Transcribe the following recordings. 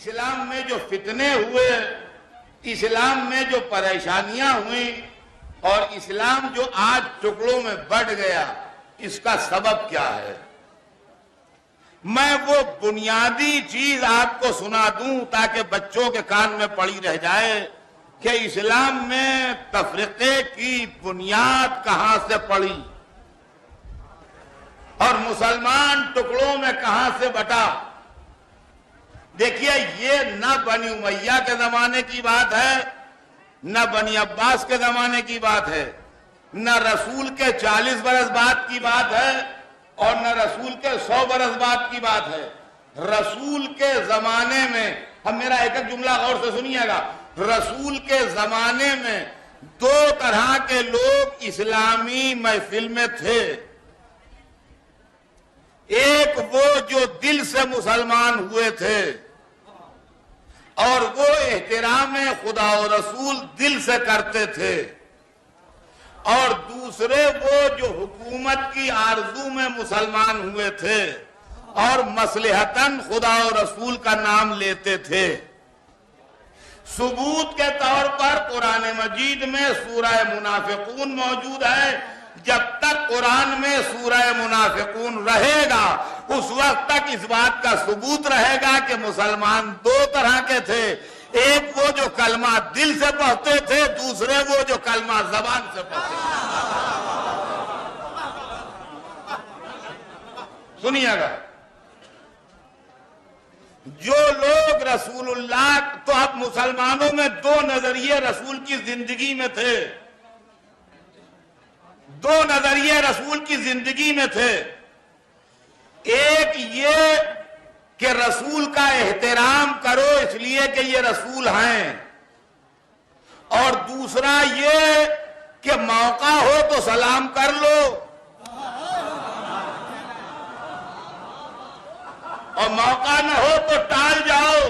اسلام میں جو فتنے ہوئے، اسلام میں جو پریشانیاں ہوئیں اور اسلام جو آج ٹکڑوں میں بٹ گیا، اس کا سبب کیا ہے؟ میں وہ بنیادی چیز آپ کو سنا دوں تاکہ بچوں کے کان میں پڑی رہ جائے کہ اسلام میں تفرقے کی بنیاد کہاں سے پڑی اور مسلمان ٹکڑوں میں کہاں سے بٹا۔ دیکھیے، یہ نہ بنی امیہ کے زمانے کی بات ہے، نہ بنی عباس کے زمانے کی بات ہے، نہ رسول کے 40 برس بعد کی بات ہے اور نہ رسول کے 100 برس بعد کی بات ہے۔ رسول کے زمانے میں، ہم میرا ایک ایک جملہ غور سے سنیے گا، رسول کے زمانے میں دو طرح کے لوگ اسلامی محفل میں تھے۔ ایک وہ جو دل سے مسلمان ہوئے تھے اور وہ احترام خدا و رسول دل سے کرتے تھے، اور دوسرے وہ جو حکومت کی آرزو میں مسلمان ہوئے تھے اور مصلحتاً خدا و رسول کا نام لیتے تھے۔ ثبوت کے طور پر قرآن مجید میں سورہ منافقون موجود ہے۔ جب تک قرآن میں سورہ منافقون رہے گا، اس وقت تک اس بات کا ثبوت رہے گا کہ مسلمان دو طرح کے تھے، ایک وہ جو کلمہ دل سے پڑھتے تھے، دوسرے وہ جو کلمہ زبان سے پڑھتے تھے۔ سنیے گا، جو لوگ رسول اللہ، تو اب مسلمانوں میں دو نظریے رسول کی زندگی میں تھے، دو نظریے رسول کی زندگی میں تھے۔ ایک یہ کہ رسول کا احترام کرو اس لیے کہ یہ رسول ہیں، اور دوسرا یہ کہ موقع ہو تو سلام کر لو اور موقع نہ ہو تو ٹال جاؤ۔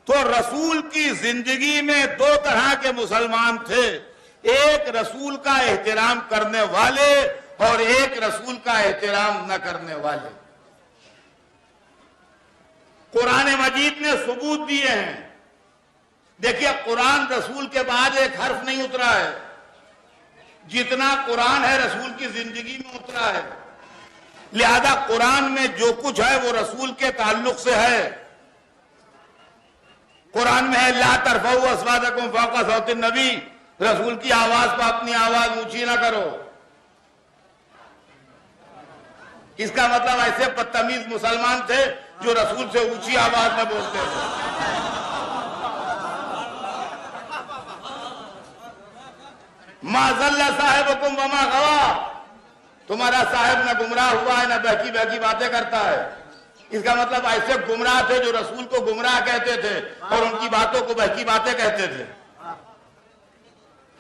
تو رسول کی زندگی میں دو طرح کے مسلمان تھے، ایک رسول کا احترام کرنے والے اور ایک رسول کا احترام نہ کرنے والے۔ قرآن مجید نے ثبوت دیے ہیں۔ دیکھیے، قرآن رسول کے بعد ایک حرف نہیں اترا ہے، جتنا قرآن ہے رسول کی زندگی میں اترا ہے، لہذا قرآن میں جو کچھ ہے وہ رسول کے تعلق سے ہے۔ قرآن میں ہے لا ترفعوا اصواتکم فوق صوت النبی، رسول کی آواز پر اپنی آواز اونچی نہ کرو۔ اس کا مطلب ایسے بدتمیز مسلمان تھے جو رسول سے اونچی آواز میں بولتے تھے۔ ما ضل صاحبکم وما غوا، تمہارا صاحب نہ گمراہ ہوا ہے نہ بہکی بہکی باتیں کرتا ہے۔ اس کا مطلب ایسے گمراہ تھے جو رسول کو گمراہ کہتے تھے اور ان کی باتوں کو بہکی باتیں کہتے تھے۔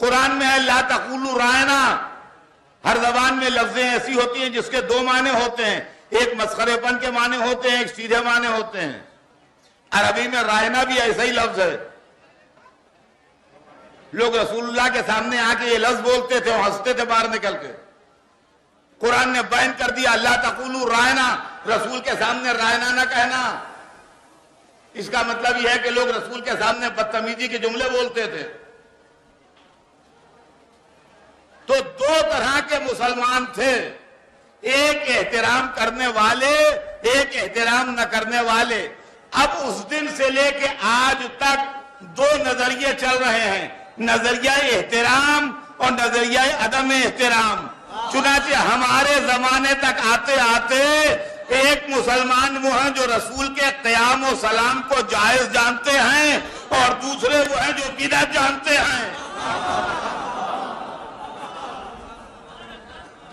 قرآن میں ہے لا تقولوا رائنا، ہر زبان میں لفظیں ایسی ہوتی ہیں جس کے دو معنی ہوتے ہیں، ایک مسخرے پن کے معنی ہوتے ہیں، ایک سیدھے معنی ہوتے ہیں۔ عربی میں رائنا بھی ایسا ہی لفظ ہے۔ لوگ رسول اللہ کے سامنے آ کے یہ لفظ بولتے تھے اور ہنستے تھے باہر نکل کے۔ قرآن نے بیان کر دیا لا تقولوا رائنا، رسول کے سامنے رائنا نہ کہنا۔ اس کا مطلب یہ ہے کہ لوگ رسول کے سامنے بدتمیزی کے جملے بولتے تھے۔ تو دو طرح کے مسلمان تھے، ایک احترام کرنے والے، ایک احترام نہ کرنے والے۔ اب اس دن سے لے کے آج تک دو نظریے چل رہے ہیں، نظریہ احترام اور نظریہ عدم احترام۔ چنانچہ ہمارے زمانے تک آتے آتے ایک مسلمان وہ ہیں جو رسول کے قیام و سلام کو جائز جانتے ہیں اور دوسرے وہ ہیں جو بدعت جانتے ہیں۔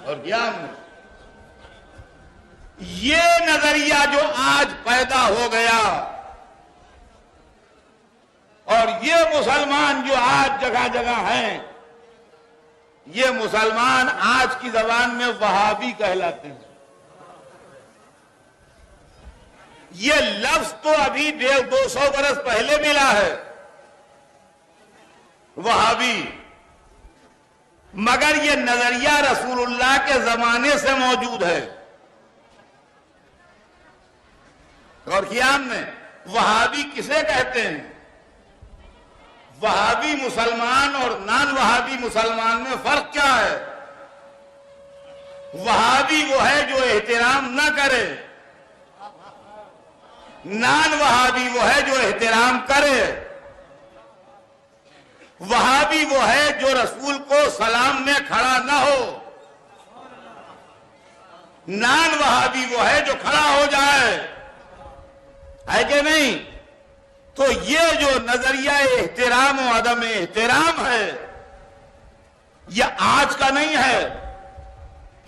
اور کیا یہ نظریہ جو آج پیدا ہو گیا اور یہ مسلمان جو آج جگہ جگہ ہیں، یہ مسلمان آج کی زبان میں وہابی کہلاتے ہیں۔ یہ لفظ تو ابھی 150-200 برس پہلے ملا ہے، وہابی، مگر یہ نظریہ رسول اللہ کے زمانے سے موجود ہے۔ غور کیا ہم نے؟ وہابی کسے کہتے ہیں؟ وہابی مسلمان اور نان وہابی مسلمان میں فرق کیا ہے؟ وہابی وہ ہے جو احترام نہ کرے، نان وہابی وہ ہے جو احترام کرے۔ وہابی وہ ہے جو رسول کو سلام میں کھڑا نہ ہو، نان وہابی وہ ہے جو کھڑا ہو جائے، ہے کہ نہیں؟ تو یہ جو نظریہ احترام و عدم احترام ہے یہ آج کا نہیں ہے،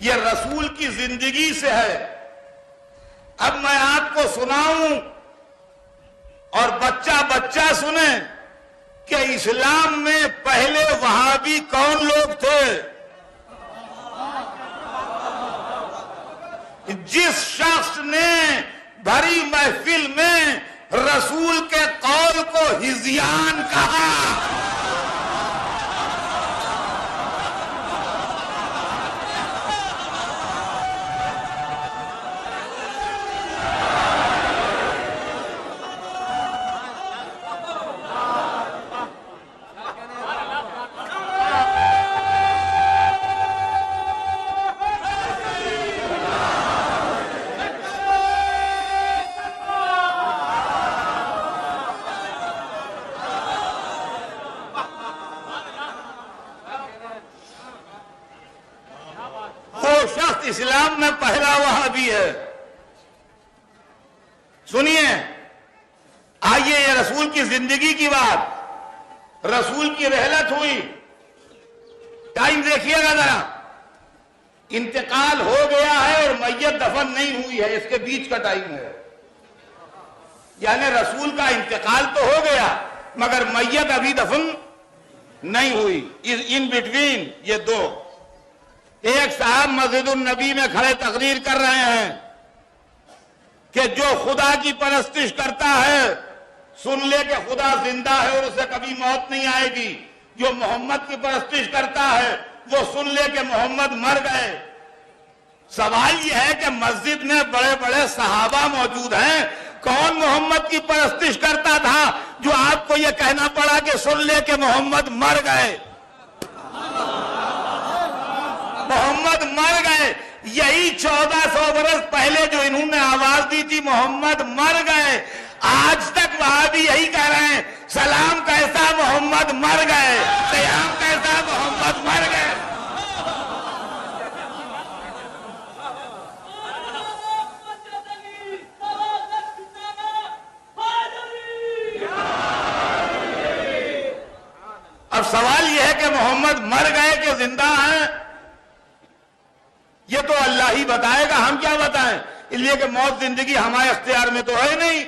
یہ رسول کی زندگی سے ہے۔ اب میں آپ کو سناؤں اور بچہ بچہ سنیں کہ اسلام میں پہلے وہابی کون لوگ تھے؟ جس شخص نے بھری محفل میں رسول کے قول کو ہذیان کہا، اسلام میں پہلا وہابی ہے۔ سنیے، آئیے یہ رسول کی زندگی کی بات، رسول کی رحلت ہوئی، ٹائم دیکھیے گا ذرا، انتقال ہو گیا ہے اور میت دفن نہیں ہوئی ہے، اس کے بیچ کا ٹائم ہے۔ یعنی رسول کا انتقال تو ہو گیا مگر میت ابھی دفن نہیں ہوئی، ان بٹوین یہ دو۔ ایک صاحب مسجد النبی میں کھڑے تقریر کر رہے ہیں کہ جو خدا کی پرستش کرتا ہے سن لے کہ خدا زندہ ہے اور اسے کبھی موت نہیں آئے گی، جو محمد کی پرستش کرتا ہے وہ سن لے کہ محمد مر گئے۔ سوال یہ ہے کہ مسجد میں بڑے بڑے صحابہ موجود ہیں، کون محمد کی پرستش کرتا تھا جو آپ کو یہ کہنا پڑا کہ سن لے کہ محمد مر گئے؟ محمد مر گئے، یہی 1400 برس پہلے جو انہوں نے آواز دی تھی محمد مر گئے، آج تک وہاں بھی یہی کہہ رہے ہیں سلام کیسا محمد مر گئے، قیام کیسا محمد مر گئے۔ اب سوال یہ ہے کہ محمد مر گئے کہ زندہ ہیں؟ یہ تو اللہ ہی بتائے گا، ہم کیا بتائیں، اس لیے کہ موت زندگی ہمارے اختیار میں تو ہے نہیں۔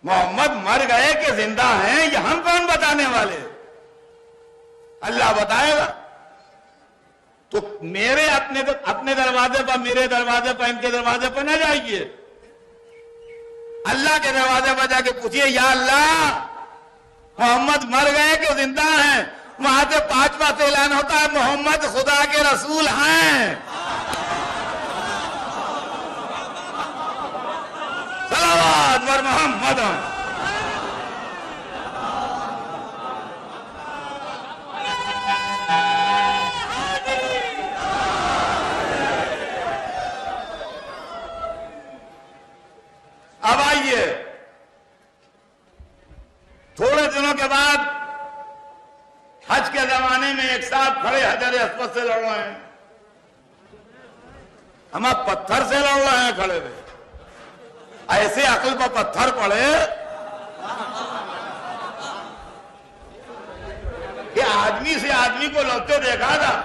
محمد مر گئے کہ زندہ ہیں یہ ہم کون بتانے والے، اللہ بتائے گا۔ تو میرے اپنے دروازے پر، میرے دروازے پر، ان کے دروازے پر نہ جائیے، اللہ کے دروازے پر جا کے پوچھئے یا اللہ محمد مر گئے کہ زندہ ہیں؟ وہاں سے 5 بار اعلان ہوتا ہے محمد خدا کے رسول ہیں۔ صلوات بر محمد۔ اب آئیے، تھوڑے دنوں کے بعد حج کے زمانے میں ایک صاحب کھڑے حجر اسود سے لڑ رہے ہیں، ہم اب پتھر سے لڑ رہے ہیں کھڑے ہوئے، ایسے عقل پر پتھر پڑے کہ آدمی سے آدمی کو لڑتے دیکھا تھا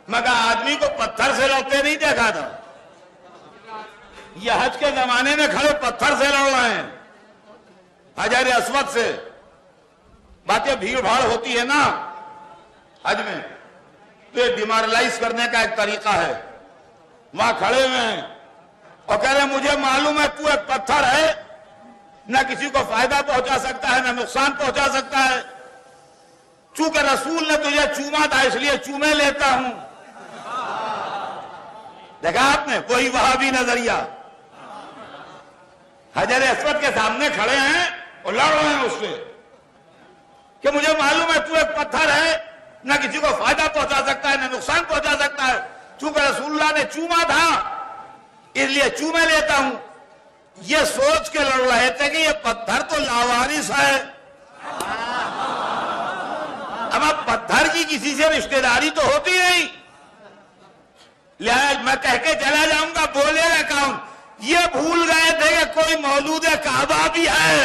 مگر آدمی کو پتھر سے لڑتے نہیں دیکھا تھا۔ یہ حج کے زمانے میں کھڑے پتھر سے لڑ رہے ہیں، حجر اسود سے۔ باتیں بھیڑ بھاڑ ہوتی ہے نا حج میں، تو یہ ڈیمورلائز کرنے کا ایک طریقہ ہے۔ وہاں کھڑے ہوئے ہیں اور کہہ رہے ہیں مجھے معلوم ہے تو ایک پتھر ہے، نہ کسی کو فائدہ پہنچا سکتا ہے نہ نقصان پہنچا سکتا ہے، چونکہ رسول نے تجھے چوما تھا اس لیے چومے لیتا ہوں۔ دیکھا آپ نے وہی وہابی نظریہ، حجر اسود کے سامنے کھڑے ہیں اور لڑ رہے ہیں اس سے کہ مجھے معلوم ہے تو ایک پتھر ہے، نہ کسی کو فائدہ پہنچا سکتا ہے نہ نقصان پہنچا سکتا ہے، چونکہ رسول اللہ نے چوما تھا اس لیے چومے لیتا ہوں۔ یہ سوچ کے لڑ رہے تھے کہ یہ پتھر تو لاوارث ہے، اب پتھر کی کسی سے رشتہ داری تو ہوتی نہیں، لہذا میں کہہ کے چلا جاؤں گا بولے گا کون؟ یہ بھول گئے تھے کہ کوئی مولود کعبہ بھی ہے۔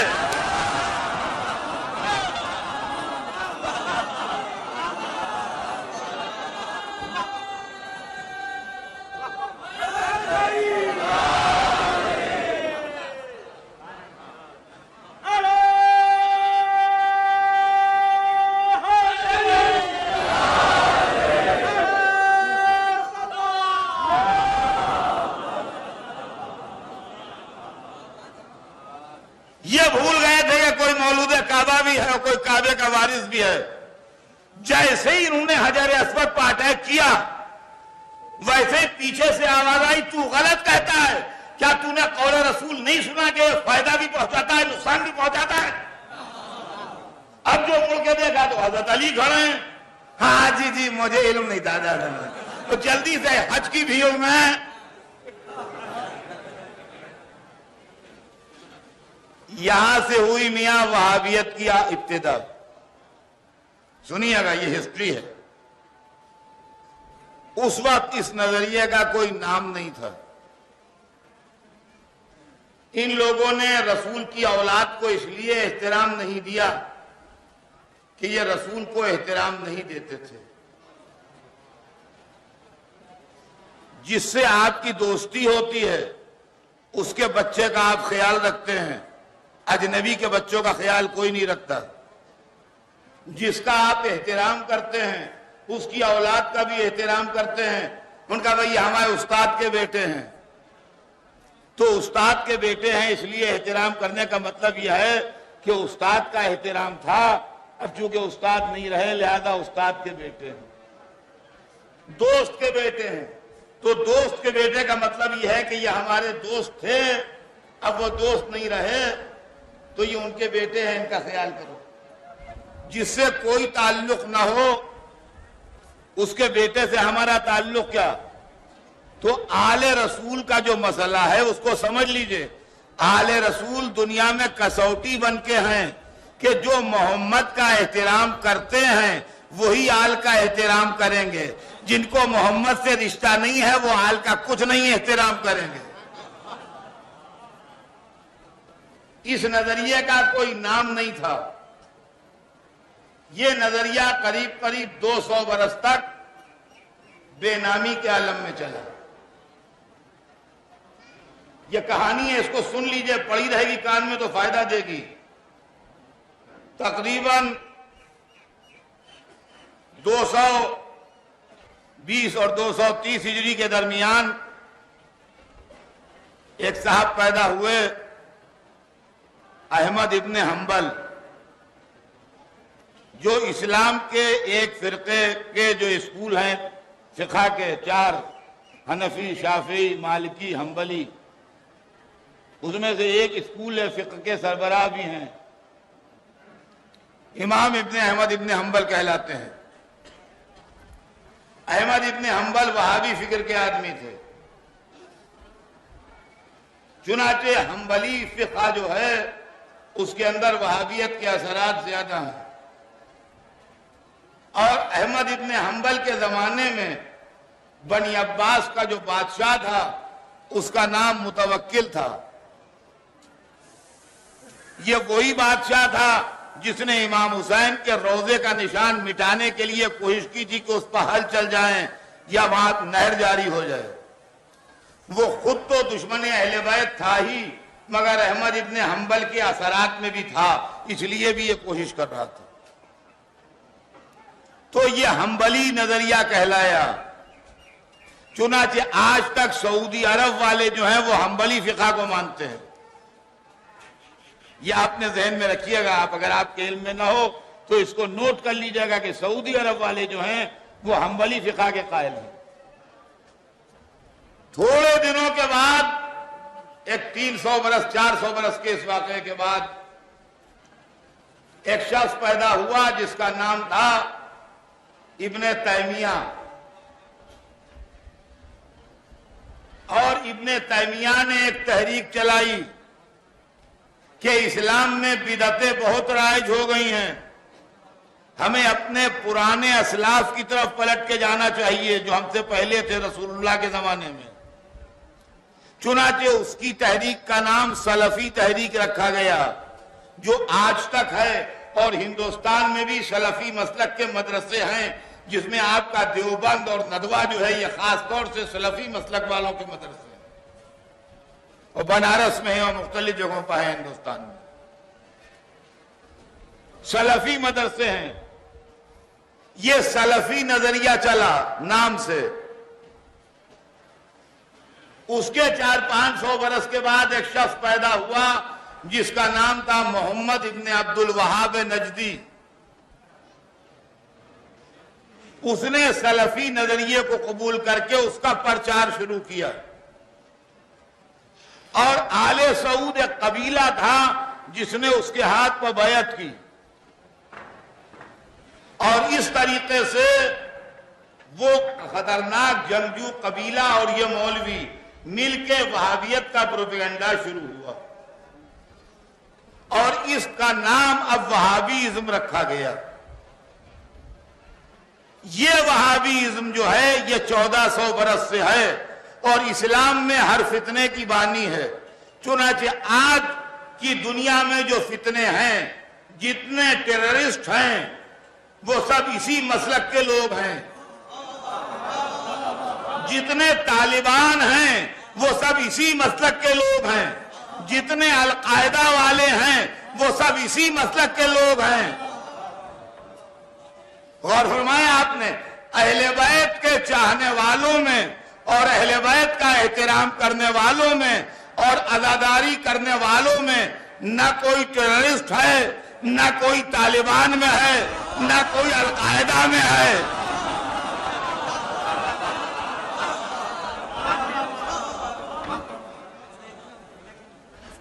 یہ بھول گئے تھے کہ کوئی مولود کعبہ بھی ہے اور کوئی کعبے کا وارث بھی ہے۔ جیسے ہی انہوں نے حجر اسود پر اٹیک کیا ویسے ہی پیچھے سے آواز آئی تو غلط کہتا ہے، کیا تو نے قول رسول نہیں سنا کہ فائدہ بھی پہنچاتا ہے نقصان بھی پہنچاتا ہے؟ اب جو مڑ کے دیکھا تو حضرت علی کھڑے ہیں، ہاں جی مجھے علم نہیں دادا، تو جلدی سے حج کی بھیڑ میں یہاں سے ہوئی میاں وہابیت کی ابتدا۔ سنیے گا یہ ہسٹری ہے، اس وقت اس نظریے کا کوئی نام نہیں تھا۔ ان لوگوں نے رسول کی اولاد کو اس لیے احترام نہیں دیا کہ یہ رسول کو احترام نہیں دیتے تھے۔ جس سے آپ کی دوستی ہوتی ہے اس کے بچے کا آپ خیال رکھتے ہیں، اجنبی کے بچوں کا خیال کوئی نہیں رکھتا۔ جس کا آپ احترام کرتے ہیں اس کی اولاد کا بھی احترام کرتے ہیں، ان کا بھئی ہمارے استاد کے بیٹے ہیں، تو استاد کے بیٹے ہیں اس لیے احترام کرنے کا مطلب یہ ہے کہ استاد کا احترام تھا، اب چونکہ استاد نہیں رہے لہذا استاد کے بیٹے ہیں۔ دوست کے بیٹے ہیں تو دوست کے بیٹے کا مطلب یہ ہے کہ یہ ہمارے دوست تھے، اب وہ دوست نہیں رہے تو یہ ان کے بیٹے ہیں، ان کا خیال کرو۔ جس سے کوئی تعلق نہ ہو اس کے بیٹے سے ہمارا تعلق کیا؟ تو آل رسول کا جو مسئلہ ہے اس کو سمجھ لیجئے۔ آل رسول دنیا میں کسوٹی بن کے ہیں کہ جو محمد کا احترام کرتے ہیں وہی آل کا احترام کریں گے، جن کو محمد سے رشتہ نہیں ہے وہ آل کا کچھ نہیں احترام کریں گے۔ اس نظریے کا کوئی نام نہیں تھا۔ یہ نظریہ قریب 200 برس تک بے نامی کے عالم میں چلا۔ یہ کہانی ہے، اس کو سن لیجئے، پڑی رہے گی کان میں تو فائدہ دے گی۔ تقریباً 220 اور 230 ہجری کے درمیان ایک صاحب پیدا ہوئے، احمد ابن حنبل، جو اسلام کے ایک فرقے کے جو اسکول ہیں فقہ کے 4، حنفی، شافعی، مالکی، حنبلی، اس میں سے ایک اسکول ہے فقہ کے سربراہ بھی ہیں، امام ابن احمد ابن حنبل کہلاتے ہیں۔ احمد ابن حنبل وہابی فکر کے آدمی تھے، چنانچہ حنبلی فقہ جو ہے اس کے اندر وہابیت کے اثرات زیادہ ہیں۔ اور احمد ابن حنبل کے زمانے میں بنی عباس کا جو بادشاہ تھا اس کا نام متوکل تھا۔ یہ وہی بادشاہ تھا جس نے امام حسین کے روضے کا نشان مٹانے کے لیے کوشش کی تھی کہ اس پر ہل چل جائیں یا وہاں نہر جاری ہو جائے۔ وہ خود تو دشمن اہل بیت تھا ہی، مگر احمد ابن حنبل کے اثرات میں بھی تھا، اس لیے بھی یہ کوشش کر رہا تھا۔ تو یہ حنبلی نظریہ کہلایا۔ چنانچہ آج تک سعودی عرب والے جو ہیں وہ حنبلی فقہ کو مانتے ہیں۔ یہ آپ نے ذہن میں رکھیے گا، آپ اگر آپ کے علم میں نہ ہو تو اس کو نوٹ کر لیجئے گا کہ سعودی عرب والے جو ہیں وہ حنبلی فقہ کے قائل ہیں۔ تھوڑے دنوں کے بعد ایک 300 برس 400 برس کے اس واقعے کے بعد ایک شخص پیدا ہوا جس کا نام تھا ابن تیمیہ. اور ابن تیمیہ نے ایک تحریک چلائی کہ اسلام میں بدعتیں بہت رائج ہو گئی ہیں, ہمیں اپنے پرانے اسلاف کی طرف پلٹ کے جانا چاہیے جو ہم سے پہلے تھے رسول اللہ کے زمانے میں. چنانچہ اس کی تحریک کا نام سلفی تحریک رکھا گیا, جو آج تک ہے, اور ہندوستان میں بھی سلفی مسلک کے مدرسے ہیں, جس میں آپ کا دیوبند اور ندوہ جو ہے یہ خاص طور سے سلفی مسلک والوں کے مدرسے ہیں, اور بنارس میں ہیں اور مختلف جگہوں پر ہیں ہندوستان میں. سلفی مدرسے ہیں. یہ سلفی نظریہ چلا نام سے. اس کے 400-500 برس کے بعد ایک شخص پیدا ہوا جس کا نام تھا محمد ابن عبد الوہاب نجدی. اس نے سلفی نظریے کو قبول کر کے اس کا پرچار شروع کیا. اور آل سعود ایک قبیلہ تھا جس نے اس کے ہاتھ پر بیعت کی, اور اس طریقے سے وہ خطرناک جنگجو قبیلہ اور یہ مولوی مل کے وہابیت کا پروپیگنڈا شروع ہوا, اور اس کا نام اب وہابیزم رکھا گیا. یہ وہابیزم جو ہے یہ 1400 برس سے ہے, اور اسلام میں ہر فتنے کی بانی ہے. چنانچہ آج کی دنیا میں جو فتنے ہیں, جتنے ٹیررسٹ ہیں, وہ سب اسی مسلک کے لوگ ہیں. جتنے طالبان ہیں وہ سب اسی مسلک کے لوگ ہیں. جتنے القاعدہ والے ہیں وہ سب اسی مسلک کے لوگ ہیں. غور فرمایا آپ نے, اہل بیت کے چاہنے والوں میں اور اہل بیت کا احترام کرنے والوں میں اور عزاداری کرنے والوں میں نہ کوئی ٹیررسٹ ہے, نہ کوئی طالبان میں ہے, نہ کوئی القاعدہ میں ہے.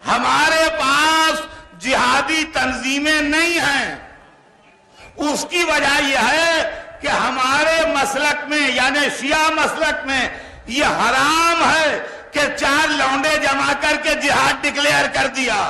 ہمارے پاس جہادی تنظیمیں نہیں ہیں. اس کی وجہ یہ ہے کہ ہمارے مسلک میں یعنی شیعہ مسلک میں یہ حرام ہے کہ 4 لونڈے جمع کر کے جہاد ڈکلیئر کر دیا.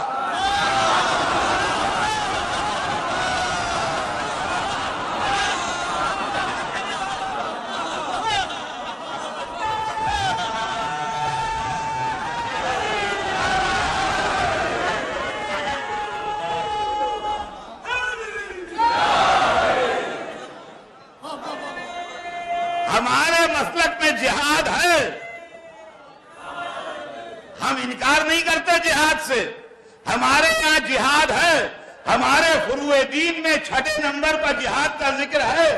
ہمارے مسلک میں جہاد ہے, ہم انکار نہیں کرتے جہاد سے. ہمارے یہاں جہاد ہے. ہمارے فروع دین میں 6 نمبر پر جہاد کا ذکر ہے.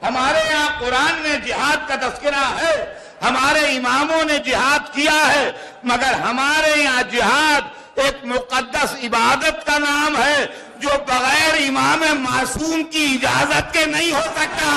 ہمارے یہاں قرآن میں جہاد کا تذکرہ ہے. ہمارے اماموں نے جہاد کیا ہے. مگر ہمارے یہاں جہاد ایک مقدس عبادت کا نام ہے جو بغیر امام معصوم کی اجازت کے نہیں ہو سکتا.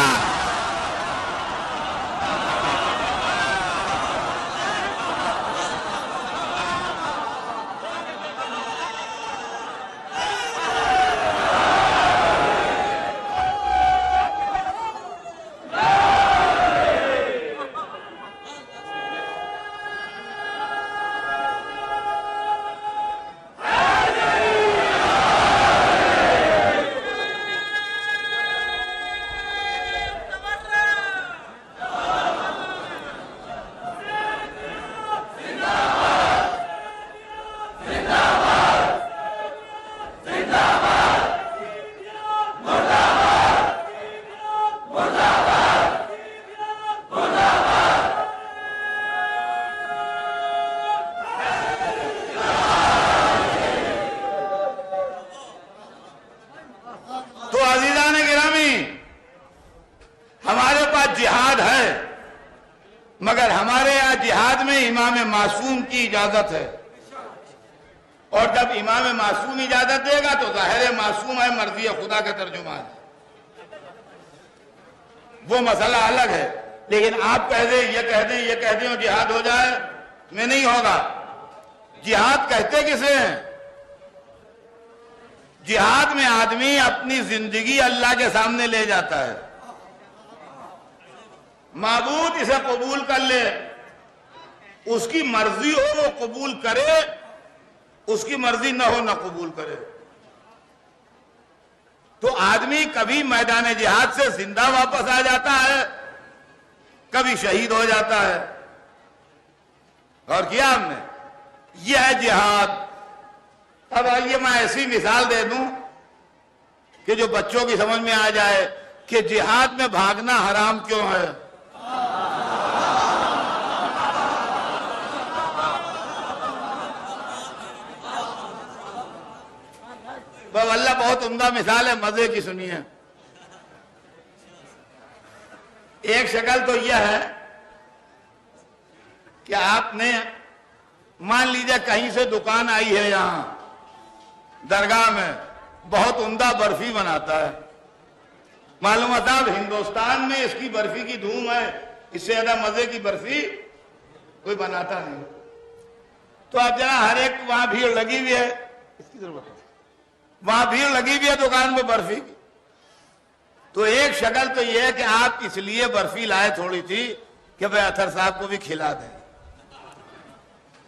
مگر ہمارے یہاں جہاد میں امام معصوم کی اجازت ہے، اور جب امام معصوم اجازت دے گا تو ظاہر معصوم ہے، مرضی خدا کا ترجمہ ہے، وہ مسئلہ الگ ہے۔ لیکن آپ کہہ دیں یہ کہہ دیں اور جہاد ہو جائے، میں نہیں ہوگا۔ جہاد کہتے کسے ہیں؟ جہاد میں آدمی اپنی زندگی اللہ کے سامنے لے جاتا ہے، معبود اسے قبول کر لے، اس کی مرضی ہو وہ قبول کرے، اس کی مرضی نہ ہو نہ قبول کرے۔ تو آدمی کبھی میدان جہاد سے زندہ واپس آ جاتا ہے، کبھی شہید ہو جاتا ہے۔ اور کیا ہم نے؟ یہ ہے جہاد۔ اب آئیے میں ایسی مثال دے دوں کہ جو بچوں کی سمجھ میں آ جائے کہ جہاد میں بھاگنا حرام کیوں ہے۔ اللہ بہت عمدہ مثال ہے، مزے کی سنیے۔ ایک شکل تو یہ ہے کہ آپ نے مان لیجئے کہیں سے دکان آئی ہے، یہاں درگاہ میں بہت عمدہ برفی بناتا ہے، معلوم صاحب ہندوستان میں اس کی برفی کی دھوم ہے، اس سے زیادہ مزے کی برفی کوئی بناتا نہیں۔ تو اب ذرا ہر ایک وہاں بھیڑ لگی ہوئی ہے، اس کی ضرورت ہے، وہاں بھیڑ لگی ہوئی ہے دکان میں برفی کی۔ تو ایک شکل تو یہ ہے کہ آپ اس لیے برفی لائے تھوڑی تھی کہ بھئی اطہر صاحب کو بھی کھلا دیں،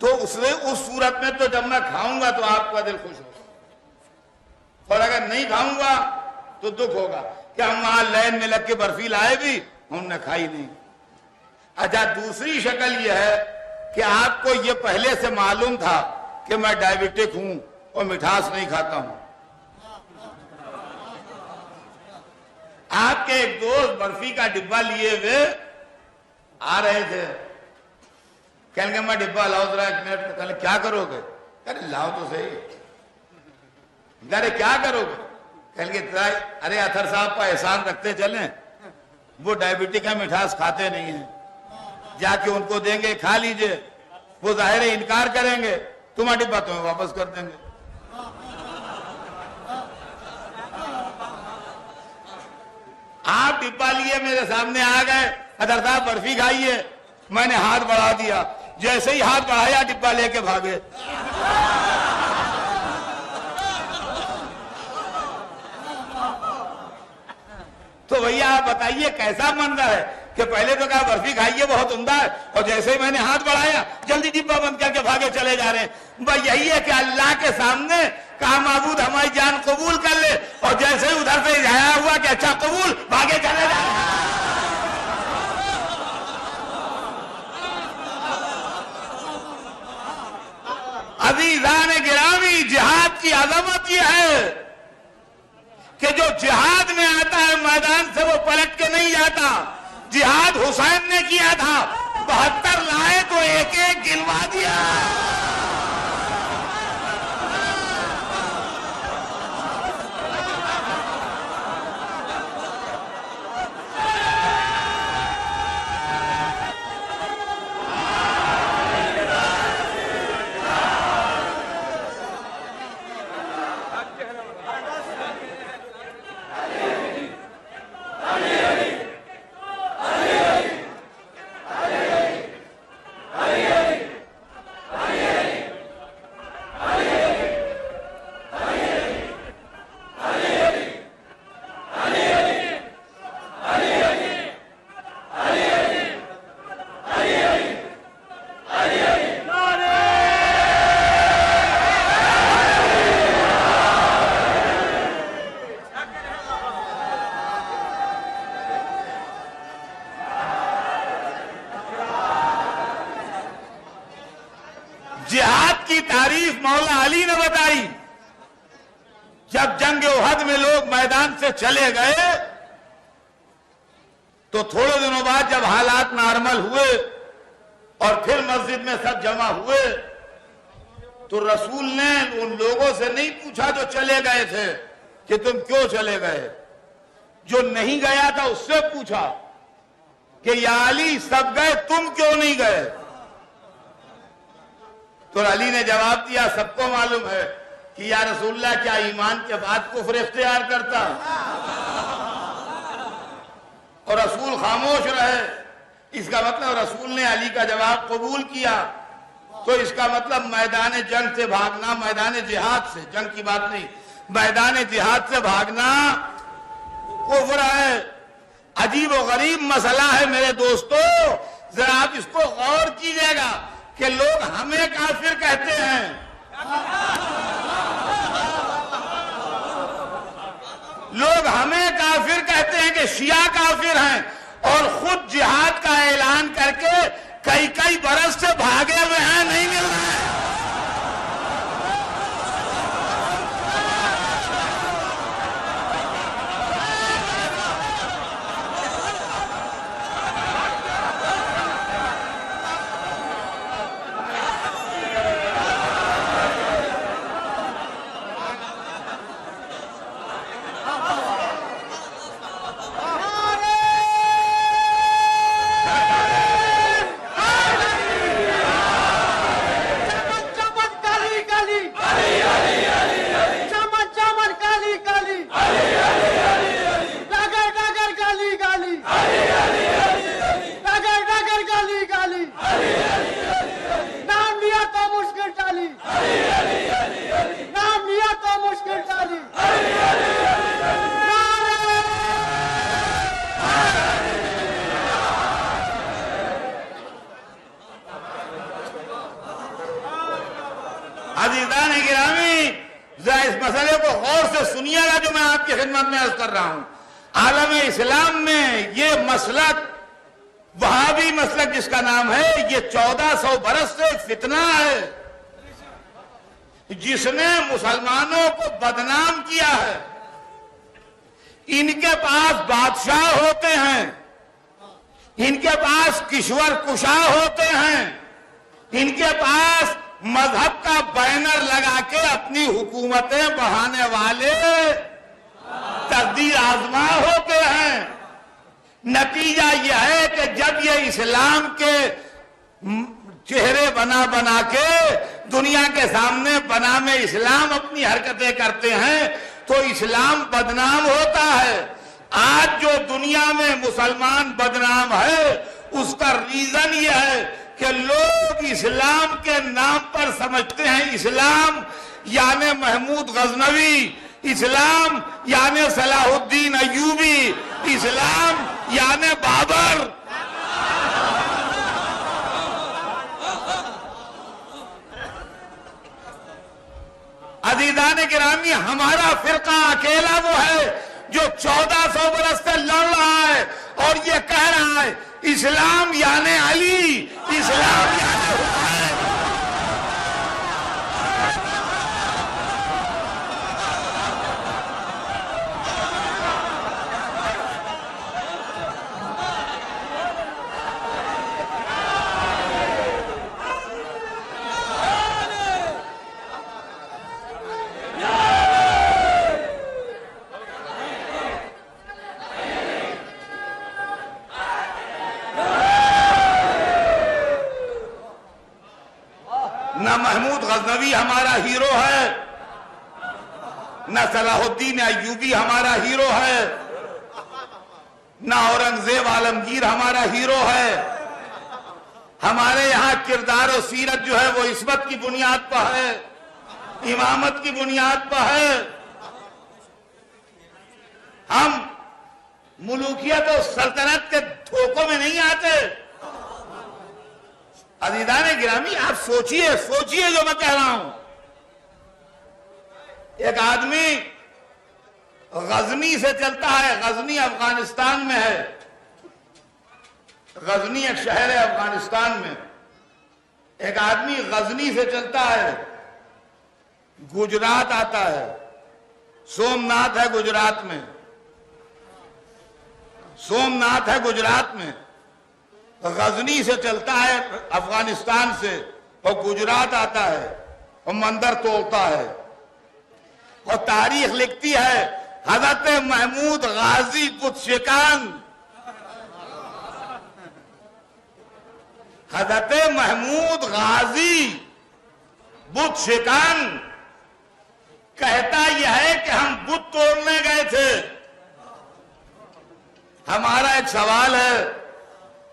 تو اس صورت میں تو جب میں کھاؤں گا تو آپ کا دل خوش ہوگا، اور اگر نہیں کھاؤں گا تو دکھ ہوگا کہ ہم وہاں لائن میں لگ کے برفی لائے بھی، ہم نے کھائی نہیں۔ اچھا دوسری شکل یہ ہے کہ آپ کو یہ پہلے سے معلوم تھا کہ میں ڈائیبٹک ہوں اور مٹھاس نہیں کھاتا ہوں۔ آپ کے ایک دوست برفی کا ڈبہ لیے ہوئے آ رہے تھے، کہنے کہ میں ڈبہ لاؤ ذرا ایک منٹ، کہنے کیا کرو گے؟ کہنے لاؤ تو صحیح، کہنے کیا کرو گے؟ کہنے کہ ارے اطہر صاحب کا احسان رکھتے چلیں، وہ ڈائیبٹک ہے مٹھاس کھاتے نہیں ہیں، جا کے ان کو دیں گے کھا لیجئے، وہ ظاہر انکار کریں گے، تمہارا ڈبہ تمہیں واپس کر دیں گے۔ آپ ڈبہ لیے میرے سامنے آ گئے، اطہر صاحب برفی کھائیے، میں نے ہاتھ بڑھا دیا، جیسے ہی ہاتھ بڑھایا ڈبہ لے کے بھاگے۔ تو بھیا آپ بتائیے کیسا منظر ہے کہ پہلے تو کہا برفی کھائیے بہت عمدہ ہے، اور جیسے ہی میں نے ہاتھ بڑھایا جلدی ڈبہ بند کر کے بھاگے چلے جا رہے ہیں۔ بھائی یہی ہے کہ اللہ کے سامنے کہا معبود ہماری جان قبول کر لے، اور جیسے ہی ادھر سے آیا ہوا کہ اچھا قبول، بھاگے چلے جا رہے ہیں۔ عزیزان گرامی، جہاد کی عظمت یہ ہے کہ جو جہاد میں آتا ہے میدان سے وہ پلٹ کے نہیں جاتا۔ جہاد حسین نے کیا تھا، 72 لائے تو ایک ایک گلوا دیا۔ جہاد کی تعریف مولا علی نے بتائی۔ جب جنگ احد میں لوگ میدان سے چلے گئے تو تھوڑے دنوں بعد جب حالات نارمل ہوئے اور پھر مسجد میں سب جمع ہوئے تو رسول نے ان لوگوں سے نہیں پوچھا جو چلے گئے تھے کہ تم کیوں چلے گئے، جو نہیں گیا تھا اس سے پوچھا کہ یا علی سب گئے تم کیوں نہیں گئے؟ تو علی نے جواب دیا سب کو معلوم ہے کہ یا رسول اللہ کیا ایمان کے بعد کفر اختیار کرتا؟ اور رسول خاموش رہے۔ اس کا مطلب رسول نے علی کا جواب قبول کیا، تو اس کا مطلب میدان جنگ سے بھاگنا، میدان جہاد سے، جنگ کی بات نہیں، میدان جہاد سے بھاگنا کفر ہے۔ عجیب و غریب مسئلہ ہے میرے دوستو، ذرا آپ اس کو غور کیجئے گا کہ لوگ ہمیں کافر کہتے ہیں، لوگ ہمیں کافر کہتے ہیں کہ شیعہ کافر ہیں، اور خود جہاد کا اعلان کر کے کئی برس سے بھاگے ہوئے ہیں، نہیں مل رہا ہے۔ عزیزان گرامی، ذرا اس مسئلے کو غور سے سنیے گا جو میں آپ کی خدمت میں عرض کر رہا ہوں۔ عالم اسلام میں یہ مسلک، وہابی مسلک جس کا نام ہے، یہ 1400 برس سے فتنہ ہے، جس نے مسلمانوں کو بدنام کیا ہے۔ ان کے پاس بادشاہ ہوتے ہیں، ان کے پاس کشور کشا ہوتے ہیں، ان کے پاس مذہب کا بینر لگا کے اپنی حکومتیں بڑھانے والے تقدیر آزما ہوتے ہیں۔ نتیجہ یہ ہے کہ جب یہ اسلام کے چہرے بنا بنا کے دنیا کے سامنے بنام اسلام اپنی حرکتیں کرتے ہیں تو اسلام بدنام ہوتا ہے۔ آج جو دنیا میں مسلمان بدنام ہے اس کا ریزن یہ ہے کہ لوگ اسلام کے نام پر سمجھتے ہیں اسلام یعنی محمود غزنوی، اسلام یعنی صلاح الدین ایوبی، اسلام یعنی بابر۔ عزیزان گرامی، ہمارا فرقہ اکیلا وہ ہے جو 1400 برس سے لڑ رہا ہے اور یہ کہہ رہا ہے اسلام یعنی علی، اسلام یعنی حسین۔ نہ محمود غزنوی ہمارا ہیرو ہے، نہ صلاح الدین ایوبی ہمارا ہیرو ہے، نہ اورنگزیب عالمگیر ہمارا ہیرو ہے۔ ہمارے یہاں کردار و سیرت جو ہے وہ عصمت کی بنیاد پر ہے، امامت کی بنیاد پر ہے۔ ہم ملوکیت و سلطنت کے دھوکوں میں نہیں آتے۔ عزیزان گرامی، آپ سوچئے جو میں کہہ رہا ہوں۔ ایک آدمی غزنی سے چلتا ہے، غزنی افغانستان میں ہے، غزنی ایک شہر ہے افغانستان میں۔ ایک آدمی غزنی سے چلتا ہے، گجرات آتا ہے، سومناتھ ہے گجرات میں، سومناتھ ہے گجرات میں، غزنی سے چلتا ہے افغانستان سے اور گجرات آتا ہے اور مندر توڑتا ہے، اور تاریخ لکھتی ہے حضرت محمود غازی بتشکن، حضرت محمود غازی بتشکن کہتا یہ ہے کہ ہم بت توڑنے گئے تھے۔ ہمارا ایک سوال ہے،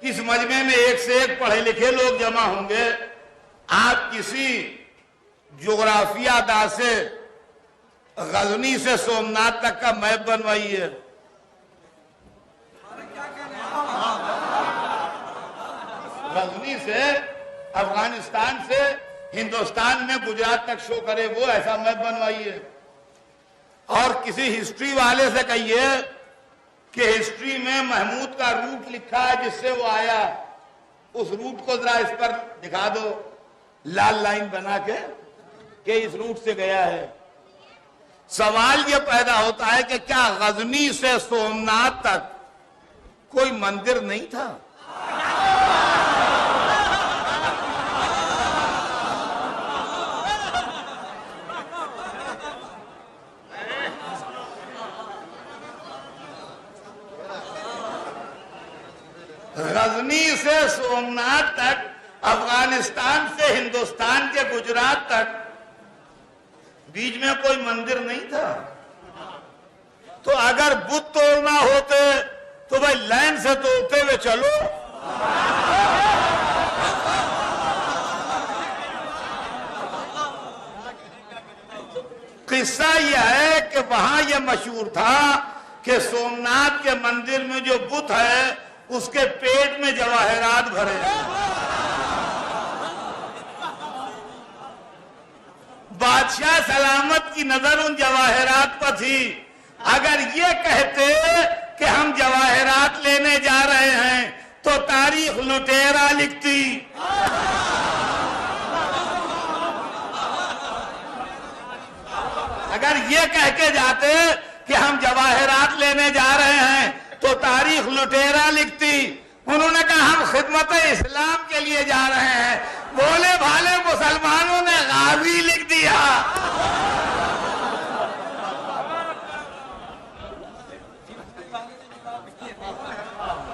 اس مجمع میں ایک سے ایک پڑھے لکھے لوگ جمع ہوں گے. آپ کسی جغرافیہ داں سے غزنی سے سومنات تک کا میپ بنوائیے. غزنی سے افغانستان سے ہندوستان میں گجرات تک شو کرے وہ ایسا میپ بنوائیے. اور کسی ہسٹری والے سے کہیے کہ ہسٹری میں محمود کا روٹ لکھا ہے جس سے وہ آیا, اس روٹ کو ذرا اس پر دکھا دو لال لائن بنا کے کہ اس روٹ سے گیا ہے. سوال یہ پیدا ہوتا ہے کہ کیا غزنی سے سومنات تک کوئی مندر نہیں تھا؟ غزنی سے سومنات تک, افغانستان سے ہندوستان کے گجرات تک بیچ میں کوئی مندر نہیں تھا. تو اگر بت توڑنا ہوتے تو بھائی لائن سے توڑتے ہوئے چلو. قصہ یہ ہے کہ وہاں یہ مشہور تھا کہ سومنات کے مندر میں جو بت ہے اس کے پیٹ میں جواہرات بھرے ہیں. بادشاہ سلامت کی نظر ان جواہرات پر تھی. اگر یہ کہتے کہ ہم جواہرات لینے جا رہے ہیں تو تاریخ لٹیرا لکھتی. اگر یہ کہہ کے جاتے کہ ہم جواہرات لینے جا رہے ہیں تو تاریخ لٹیرا لکھتی. انہوں نے کہا ہم خدمت اسلام کے لیے جا رہے ہیں. بولے بھالے مسلمانوں نے غازی لکھ دیا.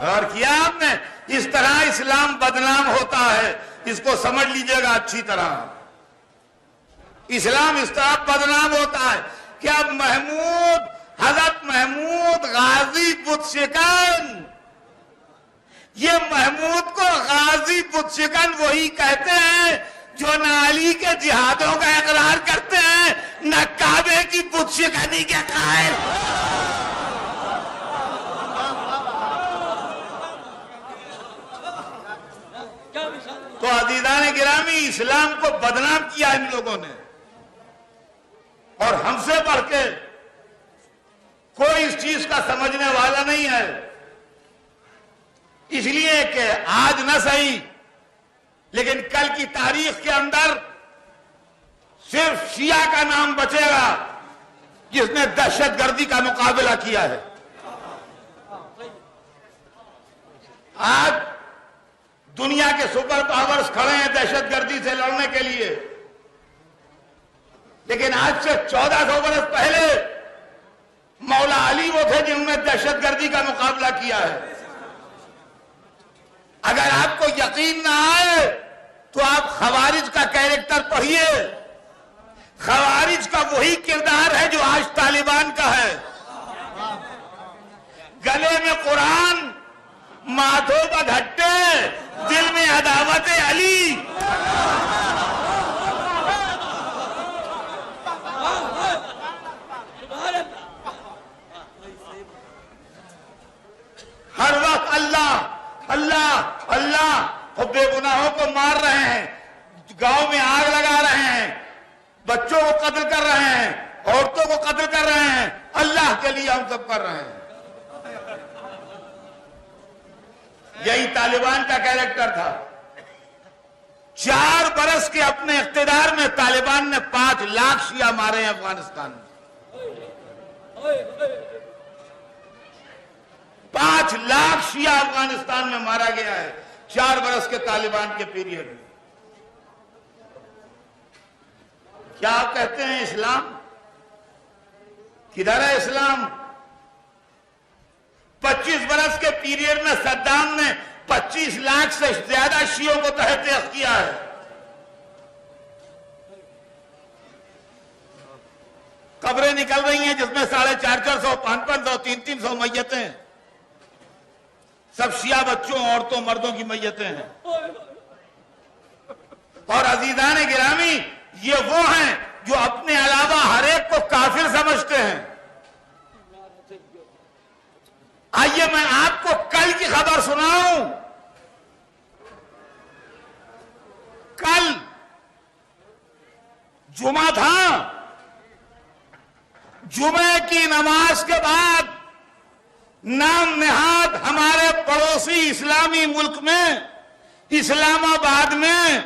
اور کیا آپ نے, اس طرح اسلام بدنام ہوتا ہے. اس کو سمجھ لیجئے گا اچھی طرح. اسلام اس طرح بدنام ہوتا ہے کہ اب حضرت محمود غازی بت شکن, یہ محمود کو غازی بت شکن وہی کہتے ہیں جو نہ علی کے جہادوں کا اقرار کرتے ہیں نہ کعبے کی بت شکنی کے قائل. تو عزیزان گرامی, اسلام کو بدنام کیا ان لوگوں نے, اور ہم سے بڑھ کے کوئی اس چیز کا سمجھنے والا نہیں ہے. اس لیے کہ آج نہ صحیح لیکن کل کی تاریخ کے اندر صرف شیعہ کا نام بچے گا جس نے دہشت گردی کا مقابلہ کیا ہے. آج دنیا کے سپر پاورز کھڑے ہیں دہشت گردی سے لڑنے کے لیے, لیکن آج سے 1400 برس پہلے مولا علی وہ تھے جنہوں نے دہشت گردی کا مقابلہ کیا ہے. اگر آپ کو یقین نہ آئے تو آپ خوارج کا کیریکٹر پڑھیے. خوارج کا وہی کردار ہے جو آج طالبان کا ہے. گلے میں قرآن, ماتھوں پر گھٹے, دل میں عداوت علی. ہر وقت اللہ اللہ اللہ, اور بے گناہوں کو مار رہے ہیں, گاؤں میں آگ لگا رہے ہیں, بچوں کو قتل کر رہے ہیں, عورتوں کو قتل کر رہے ہیں. اللہ کے لیے ہم سب کر رہے ہیں. یہی طالبان کا کیریکٹر تھا. 4 برس کے اپنے اقتدار میں طالبان نے 5 لاکھ شیعہ مارے ہیں افغانستان میں. 5 لاکھ شیعہ افغانستان میں مارا گیا ہے 4 برس کے طالبان کے پیریڈ میں. کیا آپ کہتے ہیں اسلام؟ کدھر ہے اسلام؟ 25 برس کے پیریڈ میں صدام نے 25 لاکھ سے زیادہ شیعوں کو تحت طیف کیا ہے. قبریں نکل رہی ہیں جس میں 450 500 500 300 میتیں. سب شیعہ بچوں عورتوں مردوں کی میتیں ہیں. اور عزیزان گرامی یہ وہ ہیں جو اپنے علاوہ ہر ایک کو کافر سمجھتے ہیں. آئیے میں آپ کو کل کی خبر سناؤں. کل جمعہ تھا. جمعے کی نماز کے بعد نام نہاد ہمارے پڑوسی اسلامی ملک میں اسلام آباد میں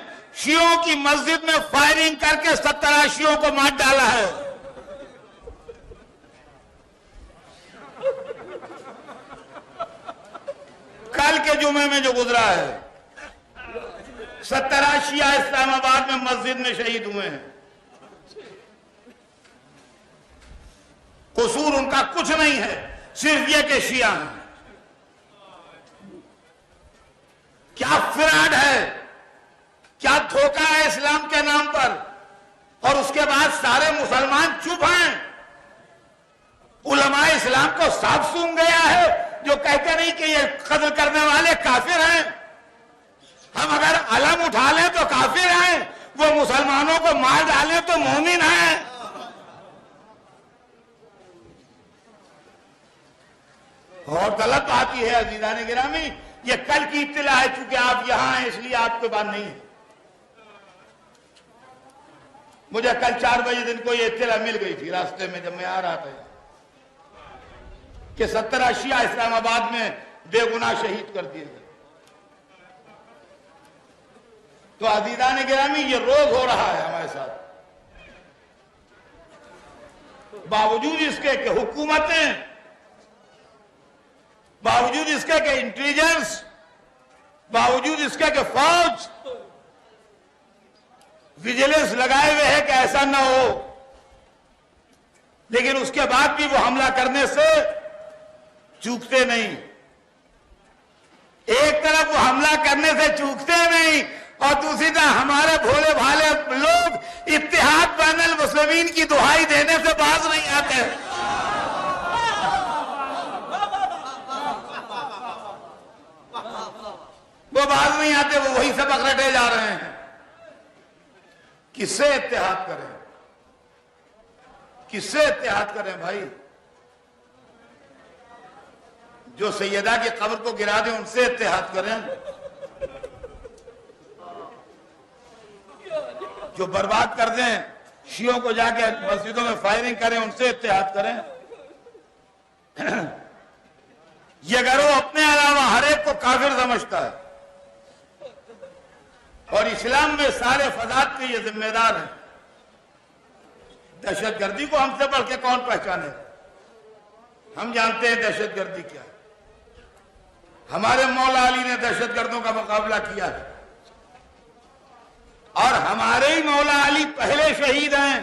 شیعوں کی مسجد میں فائرنگ کر کے 70 شیعوں کو مار ڈالا ہے. کل کے جمعے میں جو گزرا ہے 70 شیعہ اسلام آباد میں مسجد میں شہید ہوئے ہیں. قصور ان کا کچھ نہیں ہے، صرف یہ کہ شیعہ ہیں. کیا فراڈ ہے، کیا دھوکہ ہے اسلام کے نام پر. اور اس کے بعد سارے مسلمان چپ ہیں. علماء اسلام کو صاف سون گیا ہے جو کہتے نہیں کہ یہ قتل کرنے والے کافر ہیں. ہم اگر علم اٹھا لیں تو کافر ہیں، وہ مسلمانوں کو مار ڈالیں تو مومن ہیں. اور غلط بات یہ ہے عزیزان گرامی، یہ کل کی اطلاع ہے، چونکہ آپ یہاں ہیں اس لیے آپ کے بات نہیں ہے. مجھے کل 4 بجے دن کو یہ اطلاع مل گئی تھی راستے میں جب میں آ رہا تھا کہ 70 شیعہ اسلام آباد میں بے گناہ شہید کر دیے گئے. تو عزیزان گرامی یہ روز ہو رہا ہے ہمارے ساتھ. باوجود اس کے کہ حکومتیں، باوجود اس کے کہ انٹیلیجنس، باوجود اس کے کہ فوج ویجیلنس لگائے ہوئے ہے کہ ایسا نہ ہو، لیکن اس کے بعد بھی وہ حملہ کرنے سے چوکتے نہیں. ایک طرف وہ حملہ کرنے سے چوکتے نہیں اور دوسری طرف ہمارے بھولے بھالے لوگ اتحاد بین المسلمین کی دہائی دینے سے باز نہیں آتے. وہ باز نہیں آتے، وہ وہی سبق رٹے جا رہے ہیں. کس سے اتحاد کریں، کس سے اتحاد کریں بھائی؟ جو سیدہ کی قبر کو گرا دیں ان سے اتحاد کریں، جو برباد کر دیں شیعوں کو جا کے مسجدوں میں فائرنگ کریں ان سے اتحاد کریں. یہ گروہ اپنے علاوہ ہر ایک کو کافر سمجھتا ہے اور اسلام میں سارے فساد کے یہ ذمہ دار ہیں. دہشت گردی کو ہم سے بڑھ کے کون پہچانے؟ ہم جانتے ہیں دہشت گردی کیا ہے. ہمارے مولا علی نے دہشت گردوں کا مقابلہ کیا ہے اور ہمارے ہی مولا علی پہلے شہید ہیں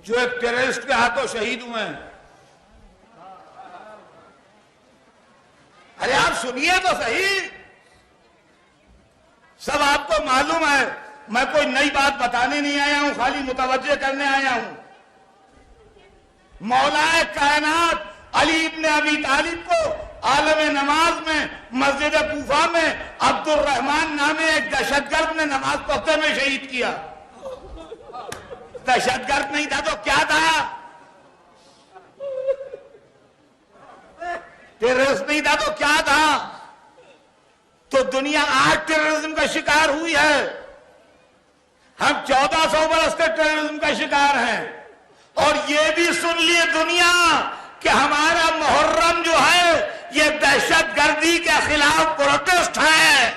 جو ایک ٹیررسٹ کے ہاتھوں شہید ہوئے ہیں. ارے آپ سنیے تو صحیح، سب آپ کو معلوم ہے. میں کوئی نئی بات بتانے نہیں آیا ہوں، خالی متوجہ کرنے آیا ہوں. مولا کائنات علی ابن ابی طالب کو عالم نماز میں مسجد کوفہ میں عبد الرحمن نامے ایک دہشت گرد نے نماز پڑھتے میں شہید کیا. دہشت گرد نہیں تھا تو کیا تھا؟ ٹیررسٹ نہیں تھا تو کیا تھا؟ تو دنیا آج ٹیررزم کا شکار ہوئی ہے. ہم 1400 برس سے ٹیررزم کا شکار ہیں اور یہ بھی سن لیے دنیا کہ ہمارا محرم جو ہے یہ دہشت گردی کے خلاف پروٹیسٹ ہے.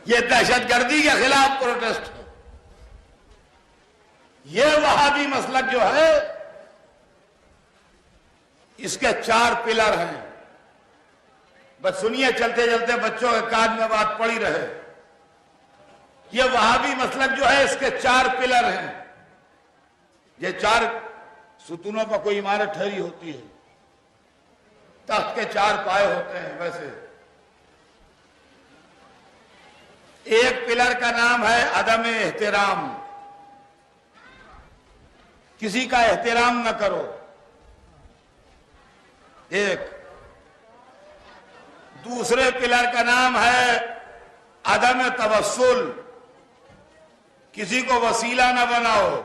یہ دہشت گردی کے خلاف پروٹیسٹ ہے. یہ وہابی مسلک جو ہے اس کے 4 پلر ہیں. بس سنیے چلتے چلتے بچوں کے کان میں بات پڑی رہے. یہ وہابی مسلک جو ہے اس کے 4 پلر ہیں. یہ 4 ستونوں پر کوئی عمارت ٹھہری ہوتی ہے، تخت کے 4 پائے ہوتے ہیں. ویسے ایک پلر کا نام ہے عدم احترام، کسی کا احترام نہ کرو. ایک دوسرے پلر کا نام ہے عدم توسل، کسی کو وسیلہ نہ بناؤ.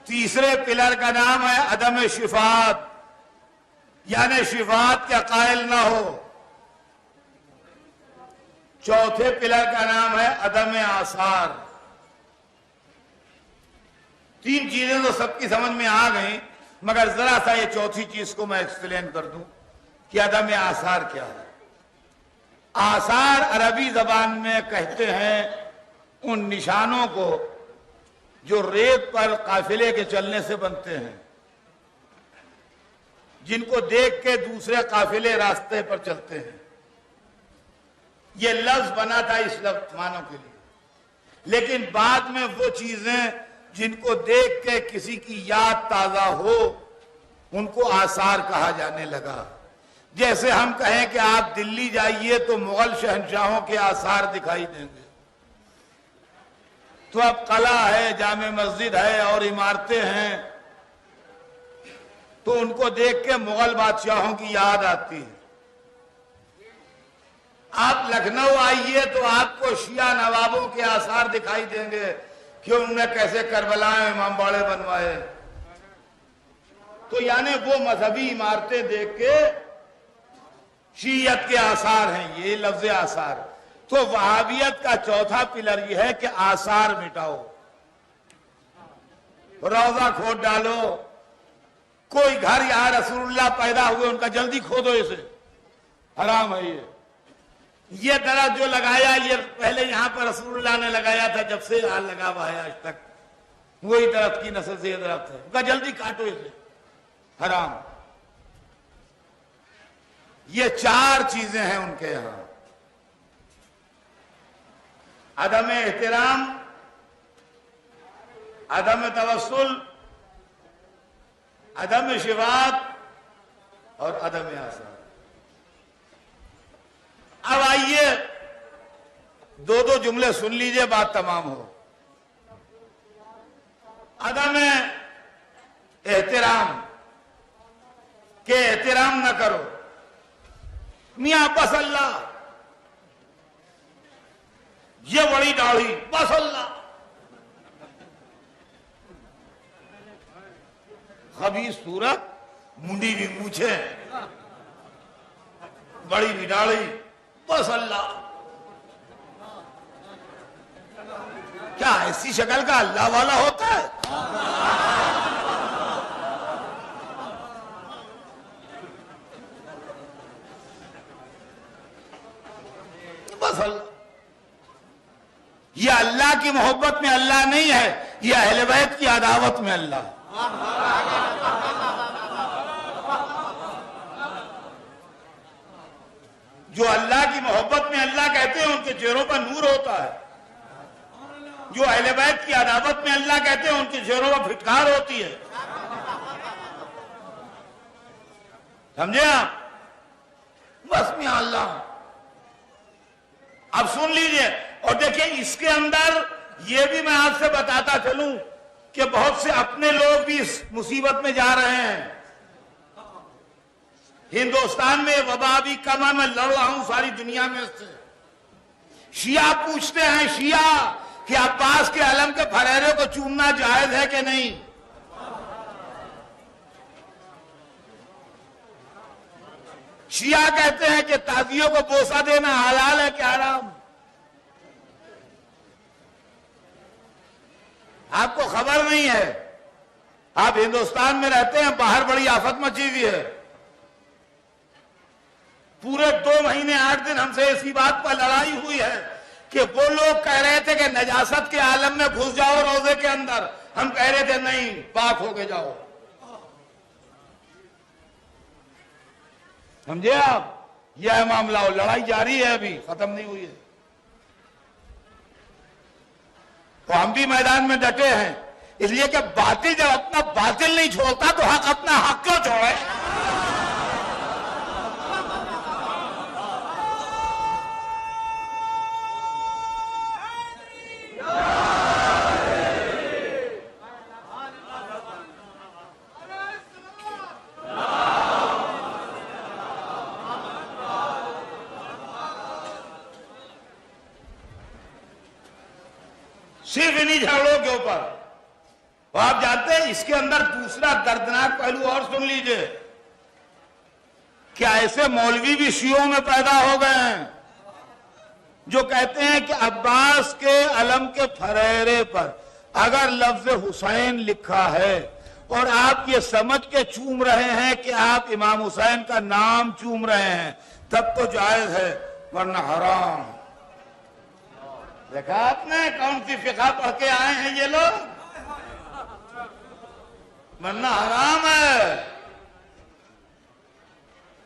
تیسرے پلر کا نام ہے عدم شفاعت، یعنی شفاعت کا قائل نہ ہو. چوتھے پلر کا نام ہے عدم آثار. تین چیزیں تو سب کی سمجھ میں آ گئیں، مگر ذرا سا یہ چوتھی چیز کو میں ایکسپلین کر دوں کہ عدم آثار کیا ہے. آثار عربی زبان میں کہتے ہیں ان نشانوں کو جو ریت پر قافلے کے چلنے سے بنتے ہیں، جن کو دیکھ کے دوسرے قافلے راستے پر چلتے ہیں. یہ لفظ بنا تھا اس لفظ معنوں کے لیے، لیکن بعد میں وہ چیزیں جن کو دیکھ کے کسی کی یاد تازہ ہو ان کو آثار کہا جانے لگا. جیسے ہم کہیں کہ آپ دلی جائیے تو مغل شہنشاہوں کے آثار دکھائی دیں گے. تو اب قلعہ ہے، جامع مسجد ہے اور عمارتیں ہیں، تو ان کو دیکھ کے مغل بادشاہوں کی یاد آتی ہے. آپ لکھنؤ آئیے تو آپ کو شیعہ نوابوں کے آثار دکھائی دیں گے کہ انہوں نے کیسے کربلا میں امام باڑے بنوائے. تو یعنی وہ مذہبی عمارتیں دیکھ کے شیعت کے آثار ہیں یہ لفظ آثار. تو وہابیت کا چوتھا پلر یہ ہے کہ آثار مٹاؤ. روضہ کھود ڈالو. کوئی گھر یہاں رسول اللہ پیدا ہوئے ان کا جلدی کھودو، اسے حرام ہے. یہ درخت جو لگایا یہ پہلے یہاں پر رسول اللہ نے لگایا تھا، جب سے حال لگا ہوا ہے آج تک وہی درخت کی نسل سے یہ درخت ہے، ان کا جلدی کاٹو اسے، حرام. یہ چار چیزیں ہیں ان کے یہاں: عدم احترام، عدم توسل، عدم شفاعت اور عدم آثار. اب آئیے دو جملے سن لیجئے، بات تمام ہو. عدم احترام کہ احترام نہ کرو. میاں بس اللہ، یہ بڑی داڑھی، بس اللہ. خبیث صورت، منڈی بھی مونچھے، بڑی بھی داڑھی، بس اللہ. کیا ایسی شکل کا اللہ والا ہوتا ہے؟ بس اللہ. یہ اللہ کی محبت میں اللہ نہیں ہے، یہ اہل بیت کی عداوت میں اللہ. جو اللہ کی محبت میں اللہ کہتے ہیں ان کے چہروں پر نور ہوتا ہے. جو اہل بیت کی عداوت میں اللہ کہتے ہیں ان کے چہروں پر پھٹکار ہوتی ہے. سمجھے آپ؟ بس میاں اللہ. اب سن لیجئے اور دیکھیں اس کے اندر یہ بھی میں آپ سے بتاتا چلوں کہ بہت سے اپنے لوگ بھی اس مصیبت میں جا رہے ہیں. ہندوستان میں وبا بھی کم ہے، میں لڑ رہا ہوں ساری دنیا میں اس سے. شیعہ پوچھتے ہیں شیعہ کہ عباس کے علم کے پھریرے کو چومنا جائز ہے کہ نہیں. شیعہ کہتے ہیں کہ تازیوں کو بوسہ دینا حلال ہے کہ حرام. آپ کو خبر نہیں ہے، آپ ہندوستان میں رہتے ہیں، باہر بڑی آفت مچی ہوئی ہے. پورے 2 مہینے 8 دن ہم سے اسی بات پر لڑائی ہوئی ہے کہ وہ لوگ کہہ رہے تھے کہ نجاست کے عالم میں گھس جاؤ روزے کے اندر. ہم کہہ رہے تھے نہیں، پاک ہو کے جاؤ. سمجھے آپ؟ یہ ہے معاملہ. لڑائی جاری ہے، ابھی ختم نہیں ہوئی ہے. تو ہم بھی میدان میں ڈٹے ہیں، اس لیے کہ باطل جب اپنا باطل نہیں چھوڑتا تو حق اپنا حق کیوں چھوڑے. صرف انہی جھگڑوں کے اوپر. اور آپ جانتے ہیں اس کے اندر دوسرا دردناک پہلو اور سن لیجئے کہ ایسے مولوی بھی شیعوں میں پیدا ہو گئے ہیں جو کہتے ہیں کہ عباس کے علم کے پھریرے پر اگر لفظ حسین لکھا ہے اور آپ یہ سمجھ کے چوم رہے ہیں کہ آپ امام حسین کا نام چوم رہے ہیں تب تو جائز ہے ورنہ حرام. دیکھا آپ نے کون سی فقہ پڑھ کے آئے ہیں یہ لوگ؟ ورنہ حرام ہے.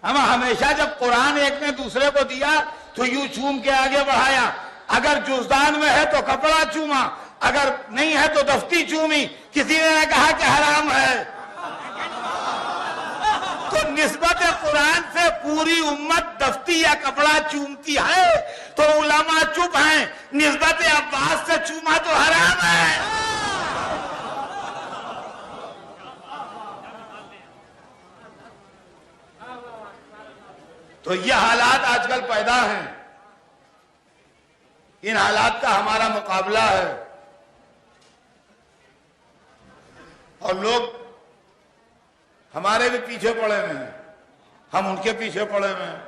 ہم ہمیشہ جب قرآن ایک نے دوسرے کو دیا تو یوں چوم کے آگے بڑھایا. اگر جزدان میں ہے تو کپڑا چوما, اگر نہیں ہے تو دفتی چومی. کسی نے کہا کہ حرام ہے. تو نسبت قرآن سے پوری امت دفتی یا کپڑا چومتی ہے تو علماء چپ ہیں. نسبت عباس سے چوما تو حرام ہے. تو یہ حالات آج کل پیدا ہیں. ان حالات کا ہمارا مقابلہ ہے اور لوگ ہمارے بھی پیچھے پڑے ہوئے ہیں, ہم ان کے پیچھے پڑے ہوئے ہیں.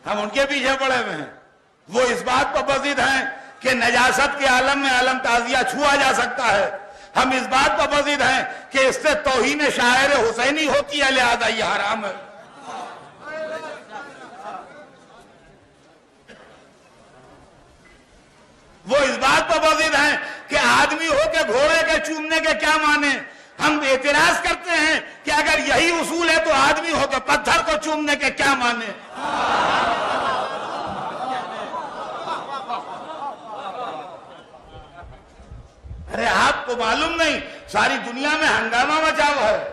ہم ان کے پیچھے پڑے ہوئے ہیں. وہ اس بات پر بضد ہیں کہ نجاست کے عالم میں علم تعزیہ چھوا جا سکتا ہے. ہم اس بات پر بضد ہیں کہ اس سے توہین شاعر حسینی ہوتی ہے لہذا یہ حرام ہے. وہ اس بات پر بضد ہیں کہ آدمی ہو کے گھوڑے کے چومنے کے کیا معنی. ہم اعتراض کرتے ہیں کہ اگر یہی اصول ہے تو آدمی ہو کے پتھر کو چومنے کے کیا معنی. ارے آپ کو معلوم نہیں ساری دنیا میں ہنگامہ مچا ہوا ہے.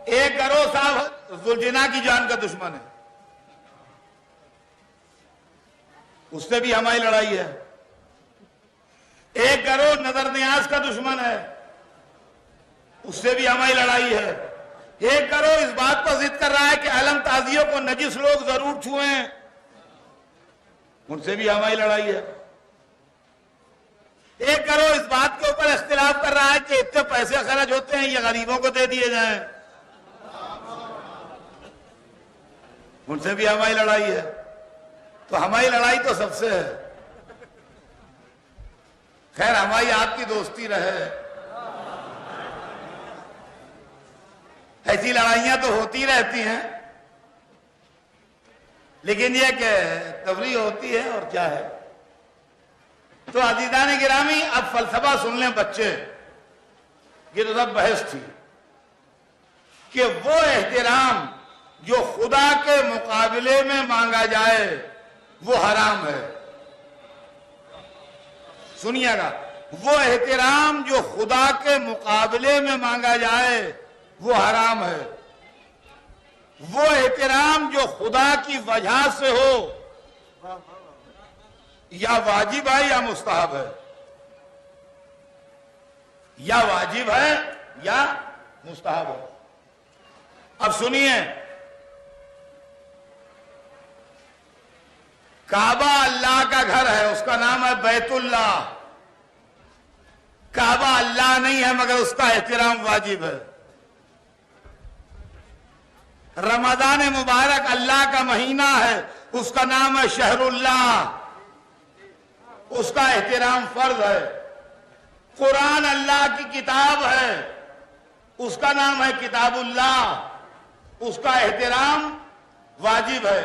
ایک گروہ صاحب ذوالجناح کی جان کا دشمن ہے, اس سے بھی ہماری لڑائی ہے. ایک گروہ نظر نیاز کا دشمن ہے, اس سے بھی ہماری لڑائی ہے. ایک گروہ اس بات پر ضد کر رہا ہے کہ علم تعزیوں کو نجس لوگ ضرور چھوئیں, ان سے بھی ہماری لڑائی ہے. ایک گروہ اس بات کے اوپر اختلاف کر رہا ہے کہ اتنے پیسے خرچ ہوتے ہیں یہ غریبوں کو دے دیے جائیں, ان سے بھی ہماری لڑائی ہے. تو ہماری لڑائی تو سب سے ہے. خیر ہماری آپ کی دوستی رہے. ایسی لڑائیاں تو ہوتی رہتی ہیں لیکن یہ کہ تفریح ہوتی ہے اور کیا ہے. تو عزیزان گرامی اب فلسفہ سن لیں بچے. یہ تو سب بحث تھی کہ وہ احترام جو خدا کے مقابلے میں مانگا جائے وہ حرام ہے. سنیے گا, وہ احترام جو خدا کے مقابلے میں مانگا جائے وہ حرام ہے. وہ احترام جو خدا کی وجہ سے ہو یا واجب ہے یا مستحب ہے, یا واجب ہے یا مستحب ہے. اب سنیے, کعبہ اللہ کا گھر ہے, اس کا نام ہے بیت اللہ. کعبہ اللہ نہیں ہے مگر اس کا احترام واجب ہے. رمضان مبارک اللہ کا مہینہ ہے, اس کا نام ہے شہر اللہ, اس کا احترام فرض ہے. قرآن اللہ کی کتاب ہے, اس کا نام ہے کتاب اللہ, اس کا احترام واجب ہے.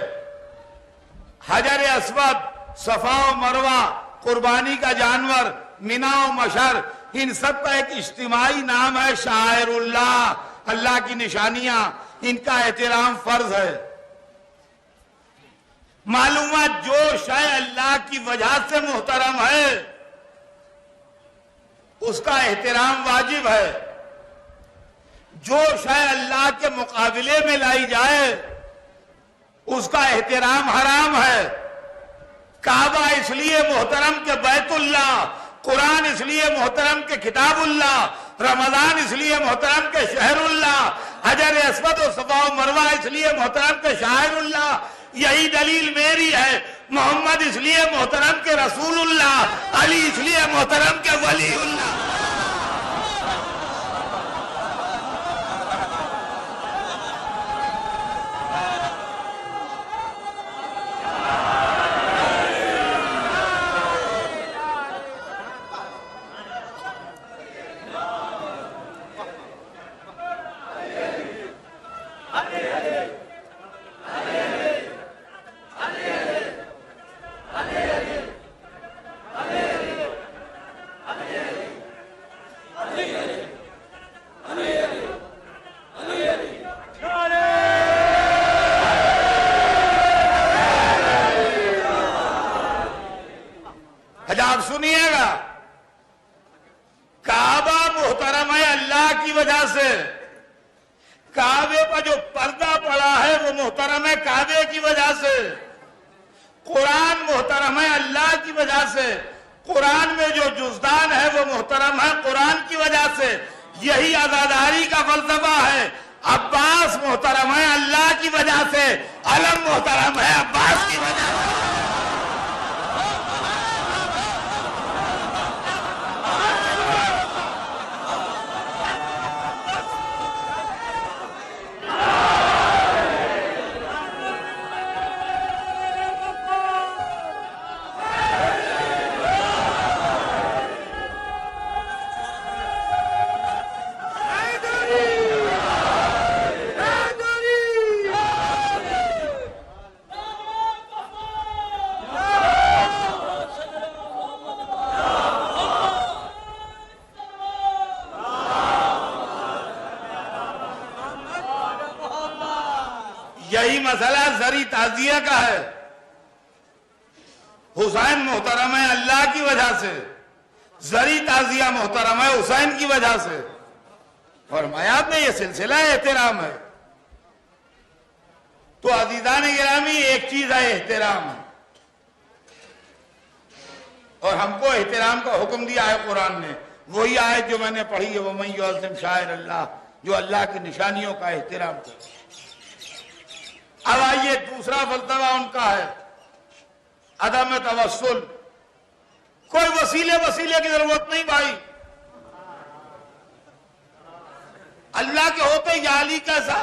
حجر اسود, صفا و مروہ, قربانی کا جانور, منا و مشر, ان سب کا ایک اجتماعی نام ہے شاعر اللہ, اللہ کی نشانیاں, ان کا احترام فرض ہے. معلومات جو شے اللہ کی وجہ سے محترم ہے اس کا احترام واجب ہے. جو شے اللہ کے مقابلے میں لائی جائے اس کا احترام حرام ہے. کعبہ اس لیے محترم کہ بیت اللہ, قرآن اس لیے محترم کہ کتاب اللہ, رمضان اس لیے محترم کہ شہر اللہ, حجر اسود و صفا و مروہ اس لیے محترم کہ شاعر اللہ. یہی دلیل میری ہے، محمد اس لیے محترم کے رسول اللہ، علی اس لیے محترم کے ولی اللہ۔ آپ سنیے گا، کعبہ محترم ہے اللہ کی وجہ سے، کعبے پر جو پردہ پڑا ہے وہ محترم ہے کعبے کی وجہ سے، قرآن محترم ہے اللہ کی وجہ سے، قرآن میں جو جزدان ہے وہ محترم ہے قرآن کی وجہ سے۔ یہی عزاداری کا فلسفہ ہے۔ عباس محترم ہے اللہ کی وجہ سے، علم محترم ہے عباس کی وجہ سے۔ یہی مسئلہ زری تعزیہ کا ہے۔ حسین محترم ہے اللہ کی وجہ سے، زری تعزیہ محترم ہے حسین کی وجہ سے۔ فرمایا میں یہ سلسلہ احترام ہے۔ تو عزیزان گرامی، ایک چیز ہے احترام، اور ہم کو احترام کا حکم دیا ہے قرآن نے، وہی آیت جو میں نے پڑھی ہے، وَمَن يُعَظِّمْ شَعَائِرَ اللَّهِ، جو اللہ کی نشانیوں کا احترام کرے۔ اب آئیے، دوسرا فلسفہ ان کا ہے عدم توسل۔ کوئی وسیلے کی ضرورت نہیں بھائی، اللہ کے ہوتے یا علی کیسا،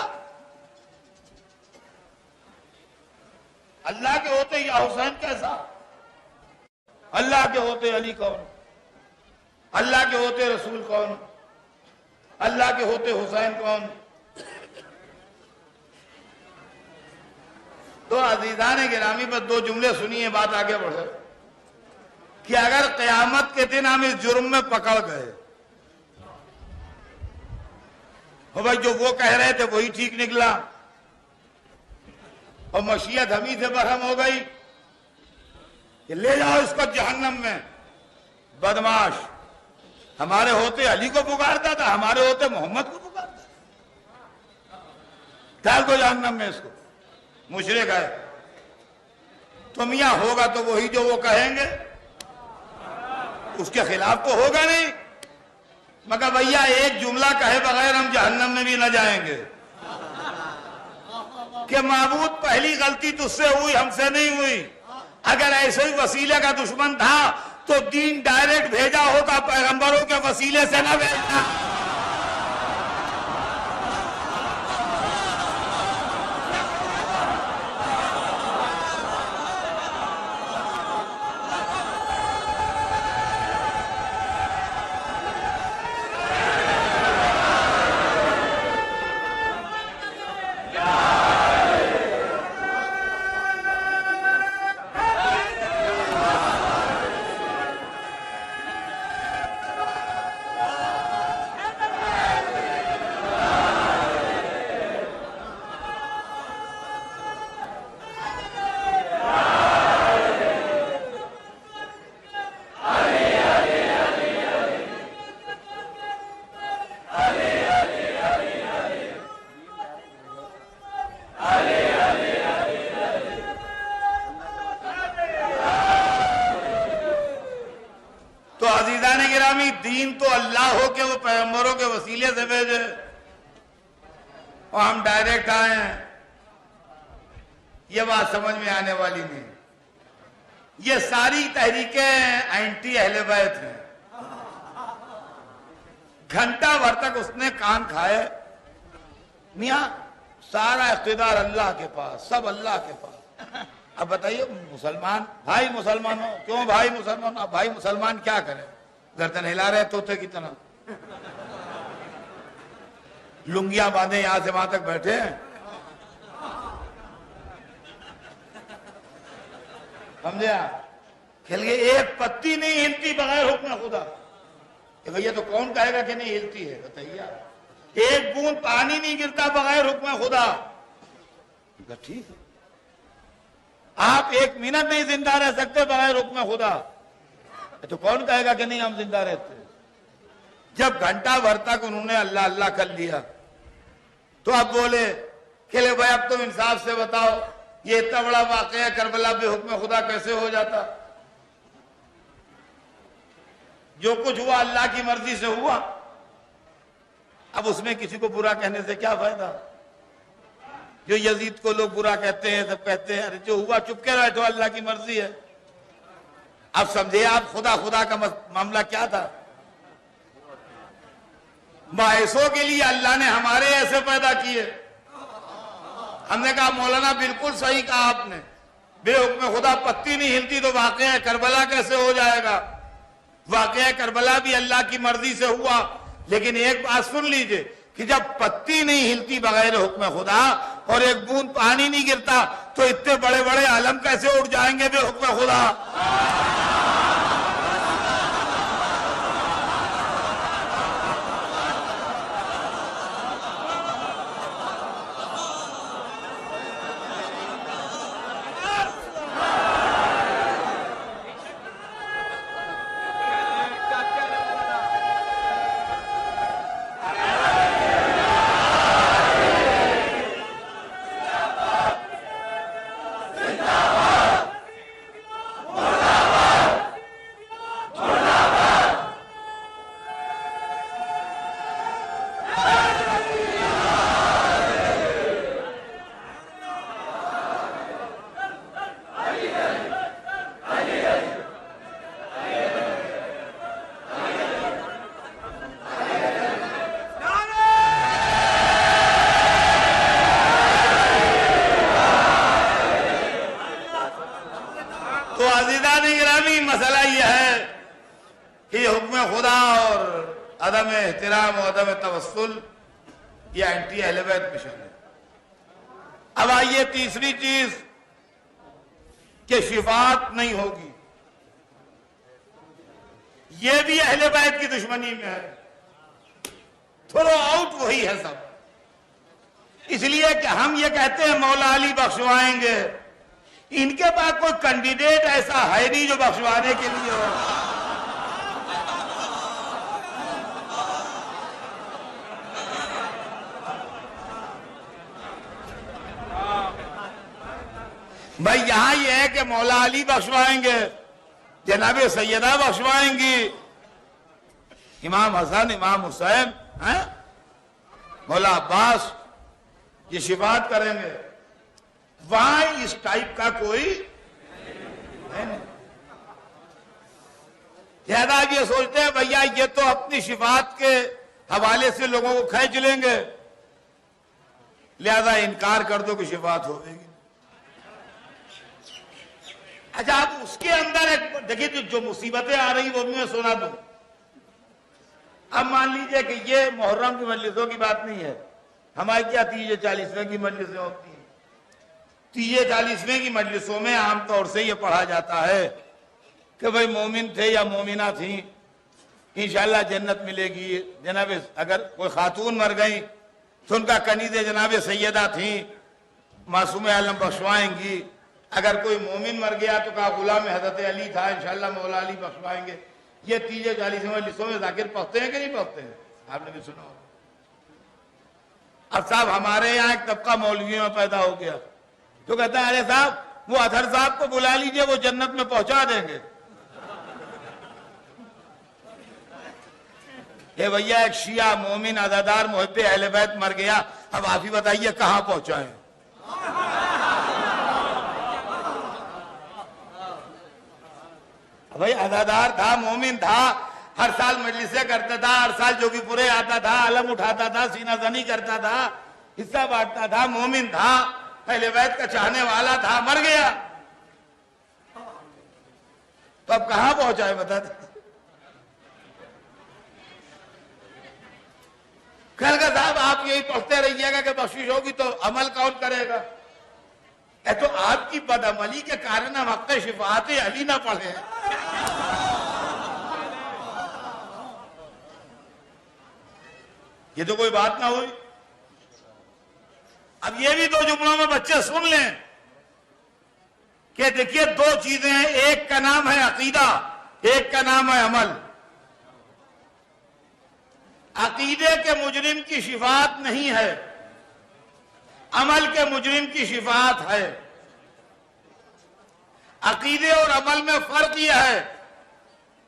اللہ کے ہوتے یا حسین کیسا، اللہ کے ہوتے علی کون، اللہ کے ہوتے رسول کون، اللہ کے ہوتے حسین کون۔ تو عزیزان گرامی پر دو جملے سنیے، بات آگے بڑھے، کہ اگر قیامت کے دن ہم اس جرم میں پکڑ گئے، بھائی جو وہ کہہ رہے تھے وہی ٹھیک نکلا، اور مشیت ہم ہی سے برہم ہو گئی کہ لے جاؤ اس کو جہنم میں، بدماش، ہمارے ہوتے علی کو پکارتا تھا، ہمارے ہوتے محمد کو پکارتا تھا، ڈال کو جہنم میں اس کو، مشرک ہے۔ تو میاں ہوگا تو وہی جو وہ کہیں گے، اس کے خلاف تو ہوگا نہیں، مگر بھیا ایک جملہ کہے بغیر ہم جہنم میں بھی نہ جائیں گے کہ معبود پہلی غلطی تجھ سے ہوئی، ہم سے نہیں ہوئی۔ اگر ایسے ہی وسیلے کا دشمن تھا تو دین ڈائریکٹ بھیجا ہوگا، پیغمبروں کے وسیلے سے نہ بھیجنا۔ تو عزیزان گرامی، دین تو اللہ ہو کہ وہ پیغمبروں کے وسیلے سے بھیجے، اور ہم ڈائریکٹ آئے ہیں۔ یہ بات سمجھ میں آنے والی نہیں. یہ ساری تحریکیں اینٹی اہل بیت ہیں. گھنٹہ بھر تک اس نے کان کھائے. میاں سارا اقتدار اللہ کے پاس، سب اللہ کے پاس. اب بتائیے مسلمان بھائی مسلمانوں، کیوں بھائی مسلمان؟ اب بھائی مسلمان کیا کرے؟ گردن ہلا رہے طوطے کی طرح، لنگیاں باندھے یہاں سے وہاں تک بیٹھے ہیں. سمجھے آپ؟ کھل گئے. ایک پتی نہیں ہلتی بغیر حکم خدا. کہ بھئی تو کون کہے گا کہ نہیں ہلتی ہے؟ بتائیے. ایک بوند پانی نہیں گرتا بغیر حکم خدا. ٹھیک ہے. آپ ایک منٹ نہیں زندہ رہ سکتے بغیر حکم خدا. تو کون کہے گا کہ نہیں ہم زندہ رہتے؟ جب گھنٹہ بھر تک انہوں نے اللہ اللہ کر لیا تو اب بولے کہ لے بھائی اب تم انصاف سے بتاؤ یہ اتنا بڑا واقعہ کربلا بے حکم خدا کیسے ہو جاتا؟ جو کچھ ہوا اللہ کی مرضی سے ہوا. اب اس میں کسی کو برا کہنے سے کیا فائدہ؟ جو یزید کو لوگ برا کہتے ہیں، سب کہتے ہیں ارے جو ہوا چپ کے رہے تو اللہ کی مرضی ہے. اب سمجھے آپ خدا خدا کا معاملہ کیا تھا؟ باعثوں کے لیے اللہ نے ہمارے ایسے پیدا کیے. ہم نے کہا مولانا بالکل صحیح کہا آپ نے، بے حکم خدا پتی نہیں ہلتی تو واقعہ کربلا کیسے ہو جائے گا؟ واقعہ کربلا بھی اللہ کی مرضی سے ہوا. لیکن ایک بات سن لیجئے کہ جب پتی نہیں ہلتی بغیر حکم خدا اور ایک بوند پانی نہیں گرتا تو اتنے بڑے بڑے عالم کیسے اٹھ جائیں گے بے حکم خدا؟ مسئلہ یہ ہے کہ حکم خدا اور عدم احترام اور عدم توسل یہ اینٹی اہل بیت مشن ہے. اب آئیے تیسری چیز کہ شفاعت نہیں ہوگی. یہ بھی اہل بیت کی دشمنی میں ہے. تھرو آؤٹ وہی ہے سب. اس لیے کہ ہم یہ کہتے ہیں مولا علی بخشوائیں گے، ان کے پاس کوئی کینڈیڈیٹ ایسا ہے نہیں جو بخشوانے کے لیے ہو. بھائی یہاں یہ ہے کہ مولا علی بخشوائیں گے، جناب سیدہ بخشوائیں گی، امام حسن امام حسین مولا عباس یہ شفاعت کریں گے. وہاں اس ٹائپ کا کوئی نہیں. زیادہ آپ یہ سوچتے ہیں بھیا یہ تو اپنی شفاعت کے حوالے سے لوگوں کو کھینچ لیں گے، لہذا انکار کر دو کہ شفاعت ہوگی. اچھا آپ اس کے اندر ایک دیکھیے جو مصیبتیں آ رہی وہ بھی میں سنا دوں. اب مان لیجئے کہ یہ محرم کی مجلسوں کی بات نہیں ہے. ہماری کیا 30-40ویں کی مجلسیں ہوتی ہیں. 30-40ویں کی مجلسوں میں عام طور سے یہ پڑھا جاتا ہے کہ بھئی مومن تھے یا مومنہ تھیں انشاءاللہ جنت ملے گی. جناب اگر کوئی خاتون مر گئی تو ان کا کنیز جناب سیدہ تھیں، معصوم عالم بخشوائیں گی. اگر کوئی مومن مر گیا تو کہا غلام حضرت علی تھا انشاءاللہ مولا علی بخشوائیں گے. یہ 30-40ویں مجلسوں میں ذاکر پڑھتے ہیں کہ نہیں پڑھتے ہیں؟ آپ نے بھی سنا ہوگا. اب صاحب ہمارے یہاں ایک طبقہ مولویوں میں پیدا ہو گیا تو کہتا ہے ارے صاحب وہ اطہر صاحب کو بلا لیجئے وہ جنت میں پہنچا دیں گے. اے بھیا ایک شیعہ مومن عزادار محب اہل بیت مر گیا، اب آپ ہی بتائیے کہاں پہنچائیں. بھائی ازادار تھا، مومن تھا، ہر سال مجلسیں کرتا تھا، ہر سال جوگی پورے آتا تھا، علم اٹھاتا تھا، سینہ زنی کرتا تھا، حصہ بانٹتا تھا، مومن تھا، اہل بیت کا چاہنے والا تھا، مر گیا تو اب کہاں پہنچا ہے بتا دیں؟ کہل گا صاحب آپ یہی پڑھتے رہیے گا کہ بخشش ہوگی تو عمل کون کرے گا؟ اے تو آپ کی بدعملی کے کارن ہم حق شفاعت علی نہ پڑھیں۔ یہ تو کوئی بات نہ ہوئی۔ اب یہ بھی دو جملوں میں بچے سن لیں کہ دیکھیے دو چیزیں ہیں، ایک کا نام ہے عقیدہ، ایک کا نام ہے عمل۔ عقیدے کے مجرم کی شفاعت نہیں ہے، عمل کے مجرم کی شفاعت ہے۔ عقیدے اور عمل میں فرق یہ ہے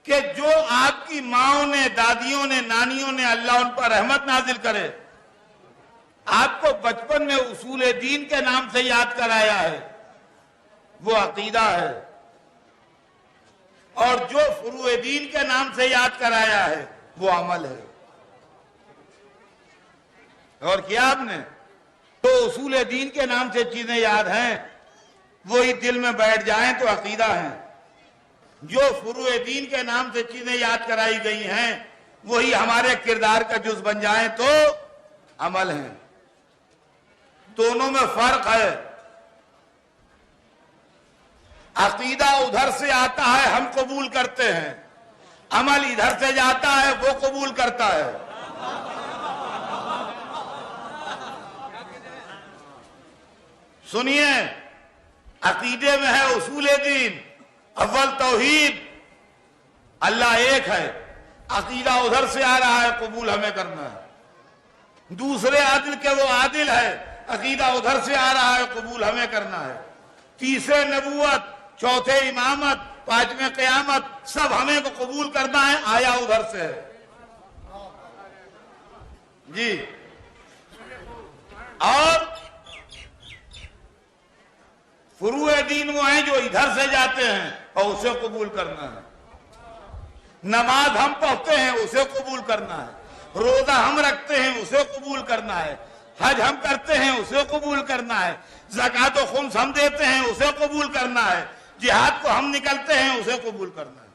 کہ جو آپ کی ماؤں نے، دادیوں نے، نانیوں نے، اللہ ان پر رحمت نازل کرے، آپ کو بچپن میں اصول دین کے نام سے یاد کرایا ہے، وہ عقیدہ ہے، اور جو فروع دین کے نام سے یاد کرایا ہے وہ عمل ہے۔ اور کیا آپ نے تو اصول دین کے نام سے چیزیں یاد ہیں وہی دل میں بیٹھ جائیں تو عقیدہ ہیں، جو فروع دین کے نام سے چیزیں یاد کرائی گئی ہیں وہی ہمارے کردار کا جز بن جائیں تو عمل ہیں۔ دونوں میں فرق ہے۔ عقیدہ ادھر سے آتا ہے، ہم قبول کرتے ہیں، عمل ادھر سے جاتا ہے، وہ قبول کرتا ہے۔ سنیے، عقیدے میں ہے اصول دین، اول توحید، اللہ ایک ہے، عقیدہ ادھر سے آ رہا ہے، قبول ہمیں کرنا ہے۔ دوسرے عادل کے وہ عادل ہے، عقیدہ ادھر سے آ رہا ہے، قبول ہمیں کرنا ہے۔ تیسرے نبوت، چوتھے امامت، پانچویں قیامت، سب ہمیں کو قبول کرنا ہے، آیا ادھر سے ہے۔ جی، اور فروع دین وہ ہیں جو ادھر سے جاتے ہیں اور اسے قبول کرنا ہے۔ نماز ہم پڑھتے ہیں، اسے قبول کرنا ہے۔ روزہ ہم رکھتے ہیں، اسے قبول کرنا ہے۔ حج ہم کرتے ہیں، اسے قبول کرنا ہے۔ زکوٰۃ و خمس ہم دیتے ہیں، اسے قبول کرنا ہے۔ جہاد کو ہم نکلتے ہیں، اسے قبول کرنا ہے۔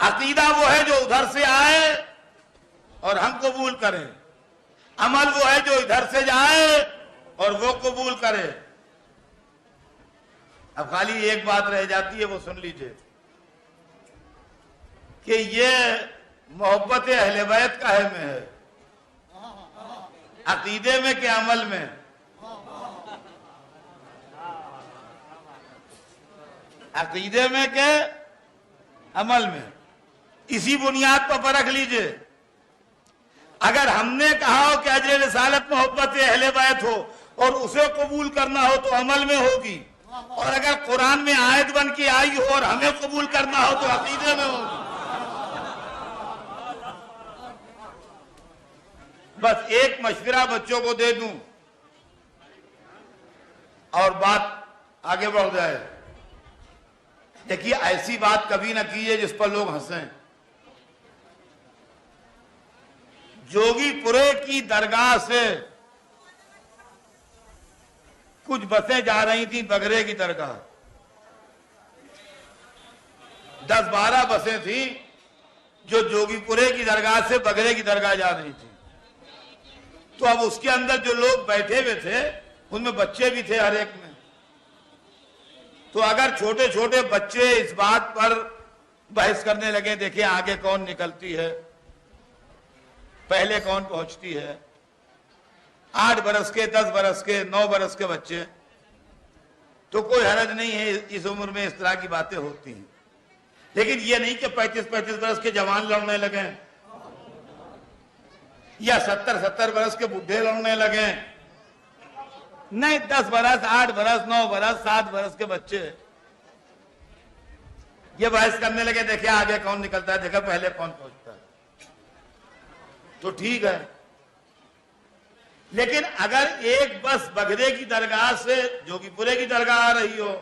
عقیدہ وہ ہے جو ادھر سے آئے اور ہم قبول کریں، عمل وہ ہے جو ادھر سے جائے اور وہ قبول کرے۔ اب خالی ایک بات رہ جاتی ہے، وہ سن لیجئے کہ یہ محبت اہل بیت کاہے میں ہے، عقیدے میں کہ عمل میں؟ عقیدے میں کہ عمل میں؟ اسی بنیاد پر پرکھ لیجئے۔ اگر ہم نے کہا ہو کہ اجر رسالت محبت اہل بیت ہو اور اسے قبول کرنا ہو تو عمل میں ہوگی، اور اگر قرآن میں آیت بن کے آئی ہو اور ہمیں قبول کرنا ہو تو عقیدے میں ہوگی۔ بس ایک مشورہ بچوں کو دے دوں اور بات آگے بڑھ جائے۔ دیکھیے، ایسی بات کبھی نہ کیجیے جس پر لوگ ہنسیں۔ جوگی پورے کی درگاہ سے کچھ بسیں جا رہی تھیں بگرے کی درگاہ، 10-12 بسیں تھیں جو جوگی پورے کی درگاہ سے بگرے کی درگاہ جا رہی تھیں۔ تو اب اس کے اندر جو لوگ بیٹھے ہوئے تھے ان میں بچے بھی تھے ہر ایک میں۔ تو اگر چھوٹے چھوٹے بچے اس بات پر بحث کرنے لگے، دیکھیں آگے کون نکلتی ہے، پہلے کون پہنچتی ہے، 8 برس کے، 10 برس کے، 9 برس کے بچے، تو کوئی حرج نہیں ہے، اس عمر میں اس طرح کی باتیں ہوتی ہیں۔ لیکن یہ نہیں کہ 35-35 برس کے جوان لڑنے لگیں یا 70-70 برس کے بڈھے لڑنے لگیں، نہیں، 10 برس، 8 برس، 9 برس، 7 برس کے بچے یہ بحث کرنے لگے، دیکھیں آگے کون نکلتا ہے، دیکھیں پہلے کون پہنچتا ہے۔ تو ٹھیک ہے، لیکن اگر ایک بس بگرے کی درگاہ سے جوگی پورے کی درگاہ آ رہی ہو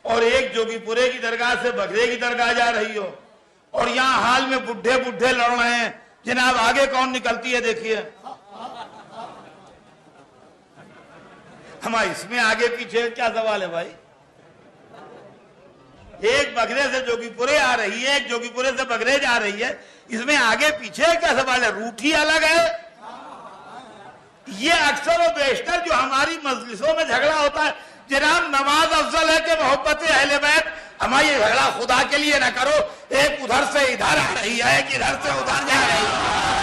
اور ایک جوگی پورے کی درگاہ سے بگرے کی درگاہ جا رہی ہو، اور یہاں حال میں بڈھے بڈھے لڑ رہے ہیں، جناب آگے کون نکلتی ہے دیکھیے۔ ہمارا اس میں آگے پیچھے کیا سوال ہے بھائی؟ ایک بگرے سے جوگی پورے آ رہی ہے، ایک جوگی پورے سے بگرے جا رہی ہے، اس میں آگے پیچھے کیا سوال ہے؟ روٹھی الگ ہے۔ یہ اکثر و بیشتر جو ہماری مجلسوں میں جھگڑا ہوتا ہے، جناب نماز افضل ہے کہ محبت اہل بیت؟ ہمارا یہ جھگڑا خدا کے لیے نہ کرو، ایک ادھر سے ادھر آ رہی ہے، ایک ادھر سے ادھر جا رہی ہے۔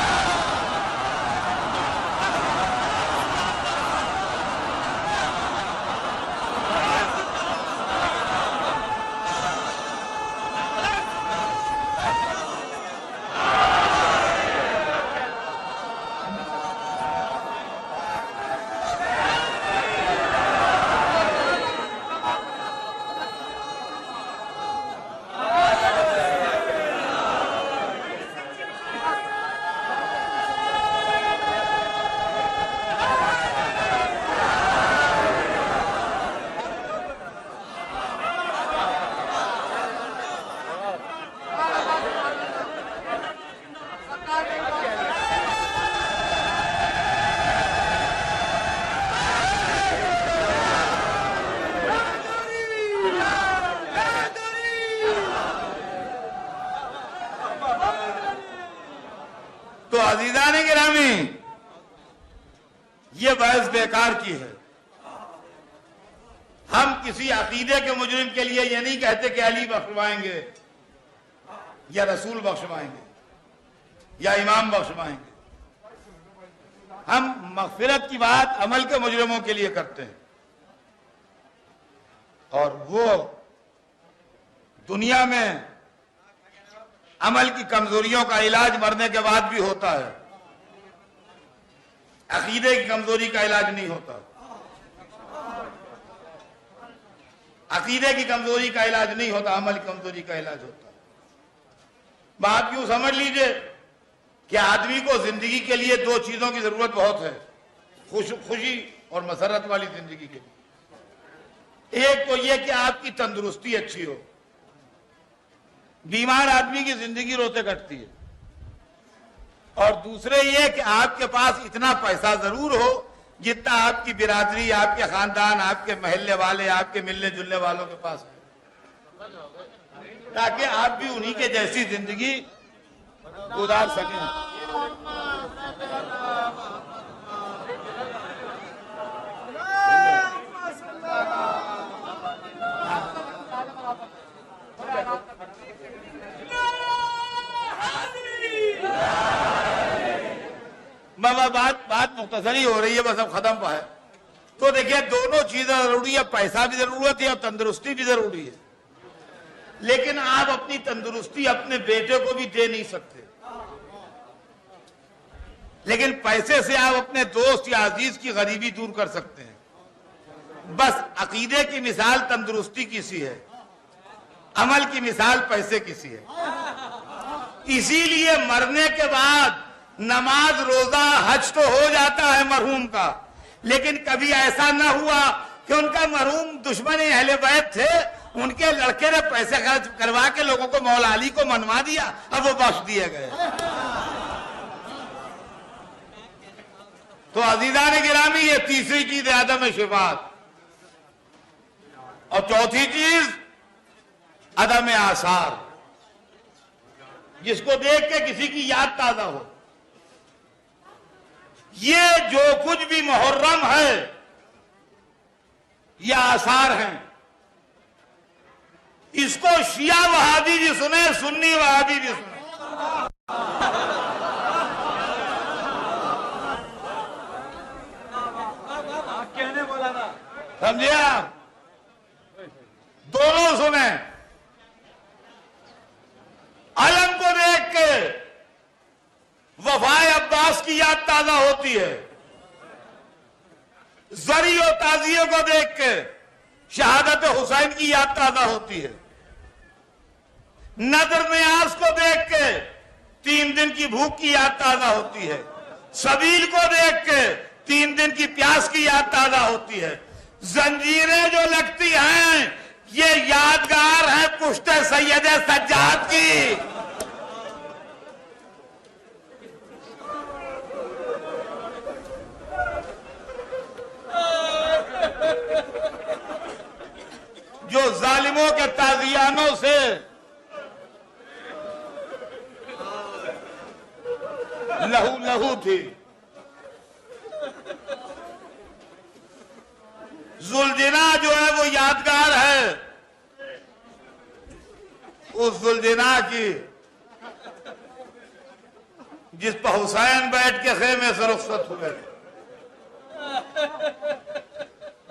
تو عزیزان گرامی، یہ بحث بیکار کی ہے۔ ہم کسی عقیدے کے مجرم کے لیے یہ نہیں کہتے کہ علی بخشوائیں گے یا رسول بخشوائیں گے یا امام بخشوائیں گے۔ ہم مغفرت کی بات عمل کے مجرموں کے لیے کرتے ہیں، اور وہ دنیا میں عمل کی کمزوریوں کا علاج مرنے کے بعد بھی ہوتا ہے، عقیدے کی کمزوری کا علاج نہیں ہوتا۔ عقیدے کی کمزوری کا علاج نہیں ہوتا، عمل کی کمزوری کا علاج ہوتا ہے۔ بات یوں سمجھ لیجئے کہ آدمی کو زندگی کے لیے دو چیزوں کی ضرورت بہت ہے، خوشی اور مسرت والی زندگی کے لیے۔ ایک تو یہ کہ آپ کی تندرستی اچھی ہو، بیمار آدمی کی زندگی روتے کٹتی ہے، اور دوسرے یہ کہ آپ کے پاس اتنا پیسہ ضرور ہو جتنا آپ کی برادری، آپ کے خاندان، آپ کے محلے والے، آپ کے ملنے جلنے والوں کے پاس ہے، تاکہ آپ بھی انہی کے جیسی زندگی گزار سکیں۔ بات مختصری ہو رہی ہے، بس اب ختم پا ہے۔ تو دیکھیں دونوں چیزیں ضروری ہے، پیسہ بھی ضرورت ہے اور تندرستی بھی ضروری ہے، لیکن آپ اپنی تندرستی اپنے بیٹے کو بھی دے نہیں سکتے، لیکن پیسے سے آپ اپنے دوست یا عزیز کی غریبی دور کر سکتے ہیں۔ بس عقیدے کی مثال تندرستی کی سی ہے، عمل کی مثال پیسے کی سی ہے۔ اسی لیے مرنے کے بعد نماز روزہ حج تو ہو جاتا ہے مرحوم کا، لیکن کبھی ایسا نہ ہوا کہ ان کا مرحوم دشمن اہل بیت تھے، ان کے لڑکے نے پیسے خرچ کروا کے لوگوں کو مولا علی کو منوا دیا، اب وہ بخش دیے گئے۔ تو عزیزان گرامی، یہ تیسری چیز ہے عدم شفاعت، اور چوتھی چیز عدم آثار، جس کو دیکھ کے کسی کی یاد تازہ ہو۔ یہ جو کچھ بھی محرم ہے یہ آثار ہیں، اس کو شیعہ وہابی بھی سنے، سنی وہابی بھی سنے۔ سمجھے آپ؟ دونوں سنیں۔ علم کو دیکھ کے وفائے عباس کی یاد تازہ ہوتی ہے، زری و تعزیے کو دیکھ کے شہادت حسین کی یاد تازہ ہوتی ہے، نذر نیاز کو دیکھ کے 3 دن کی بھوک کی یاد تازہ ہوتی ہے، سبیل کو دیکھ کے 3 دن کی پیاس کی یاد تازہ ہوتی ہے۔ زنجیریں جو لگتی ہیں یہ یادگار ہے پشت سید سجاد کی. جو ظالموں کے تازیانوں سے لہو لہو تھی. ذوالجنا جو ہے وہ یادگار ہے اس ذوالجنا کی جس پہ حسین بیٹھ کے خیمے سے رخصت ہوئے.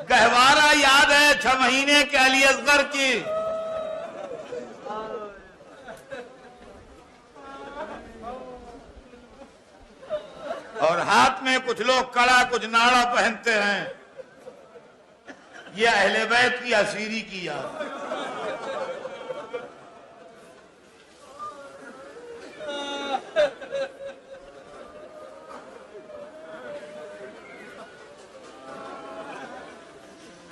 گہوارہ یاد ہے 6 مہینے کے علی اصغر کی. اور ہاتھ میں کچھ لوگ کڑا کچھ ناڑا پہنتے ہیں. یہ اہل بیت کی اسیری کی یاد.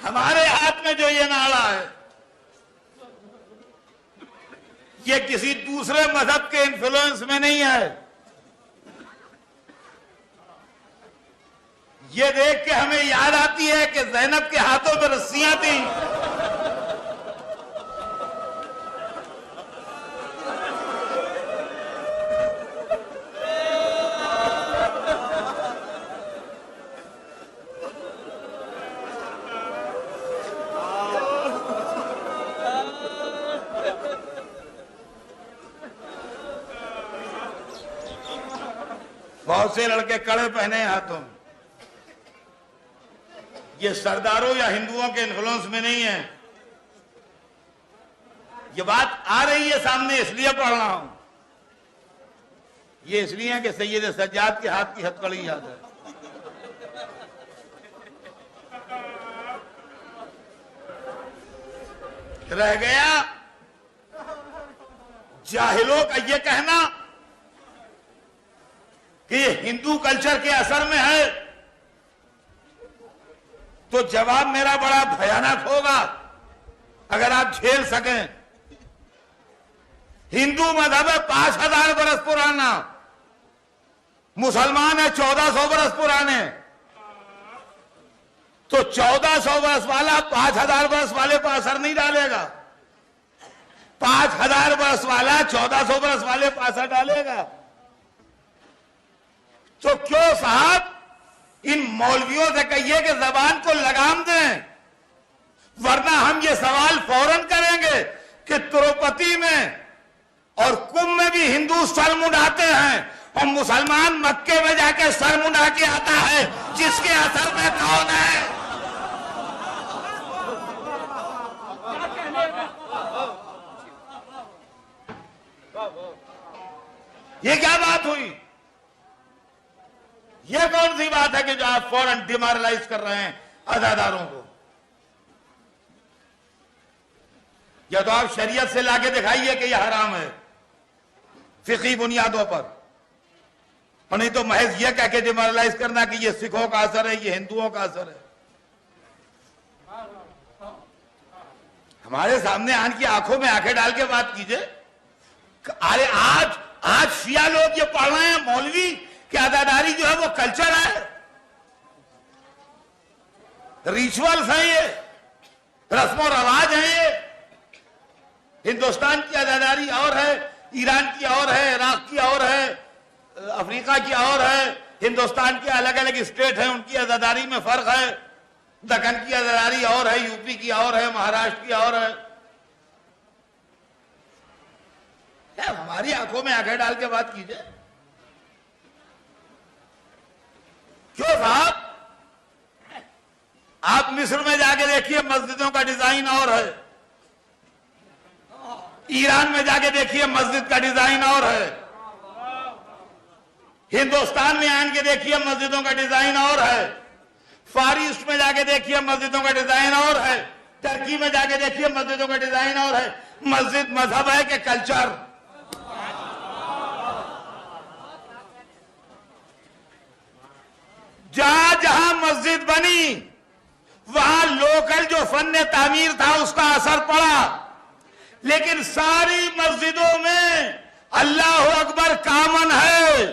ہمارے ہاتھ میں جو یہ ناڑا ہے یہ کسی دوسرے مذہب کے انفلوئنس میں نہیں ہے. یہ دیکھ کے ہمیں یاد آتی ہے کہ زینب کے ہاتھوں پہ رسیاں تھیں. بہت سے لڑکے کڑے پہنے ہیں ہاتھوں میں. یہ سرداروں یا ہندوؤں کے انفلوئنس میں نہیں ہے. یہ بات آ رہی ہے سامنے اس لیے پڑھ رہا ہوں. یہ اس لیے کہ سید سجاد کے ہاتھ کی ہتکڑی یاد ہے. رہ گیا جاہلوں کا یہ کہنا کہ یہ ہندو کلچر کے اثر میں ہے. تو جواب میرا بڑا بھیانک ہوگا اگر آپ جھیل سکیں. ہندو مذہب ہے 5000 برس پرانا, مسلمان ہے 1400 برس پرانے. تو 1400 برس والا 5000 برس والے پر اثر نہیں ڈالے گا. 5000 برس والا 1400 برس والے پر اثر ڈالے گا. تو کیوں صاحب ان مولویوں سے کہیے کہ زبان کو لگام دیں, ورنہ ہم یہ سوال فوراً کریں گے کہ تروپتی میں اور کمبھ میں بھی ہندو سر منڈاتے ہیں اور مسلمان مکے میں جا کے سر منڈا کے آتا ہے, جس کے اثر میں کون ہے؟ یہ کیا بات ہوئی؟ یہ کون سی بات ہے کہ جو آپ فوراً ڈیمورلائز کر رہے ہیں عزاداروں کو؟ یا تو آپ شریعت سے لا کے دکھائیے کہ یہ حرام ہے فقہی بنیادوں پر, اور نہیں تو محض یہ کہہ کے ڈیمورلائز کرنا کہ یہ سکھوں کا اثر ہے, یہ ہندوؤں کا اثر ہے. ہمارے سامنے آن کی آنکھوں میں آنکھیں ڈال کے بات کیجئے. ارے آج شیعہ لوگ یہ پڑھ رہے ہیں مولوی کہ عزاداری جو ہے وہ کلچر ہے, ریچولز ہیں, یہ رسم و رواج ہیں. یہ ہندوستان کی عزاداری اور ہے, ایران کی اور ہے, عراق کی اور ہے, افریقہ کی اور ہے. ہندوستان کے الگ الگ اسٹیٹ ہیں, ان کی عزاداری میں فرق ہے. دکن کی عزاداری اور ہے, یو پی کی اور ہے, مہاراشٹر کی اور ہے. ہماری آنکھوں میں آنکھیں ڈال کے بات کیجئے. کیوں صاحب؟ آپ مصر میں جا کے دیکھیے مسجدوں کا ڈیزائن اور ہے, ایران میں جا کے دیکھیے مسجد کا ڈیزائن اور ہے, ہندوستان میں آن کے دیکھیے مسجدوں کا ڈیزائن اور ہے, فار ایسٹ میں جا کے دیکھیے مسجدوں کا ڈیزائن اور ہے, ترکی میں جا کے دیکھیے مسجدوں کا ڈیزائن اور ہے. مسجد مذہب ہے کہ کلچر؟ جہاں جہاں مسجد بنی وہاں لوکل جو فن تعمیر تھا اس کا اثر پڑا، لیکن ساری مسجدوں میں اللہ اکبر کامن ہے۔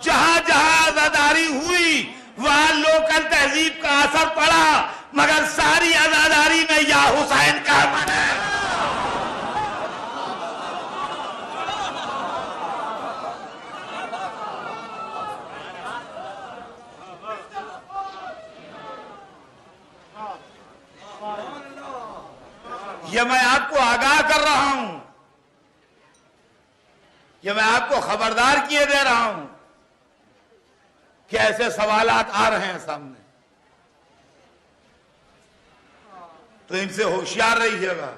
جہاں جہاں عزاداری ہوئی وہاں لوکل تہذیب کا اثر پڑا، مگر ساری عزاداری میں یا حسین کامن ہے۔ یہ میں آپ کو آگاہ کر رہا ہوں، یہ میں آپ کو خبردار کیے دے رہا ہوں کہ ایسے سوالات آ رہے ہیں سامنے، تو ان سے ہوشیار رہیے گا۔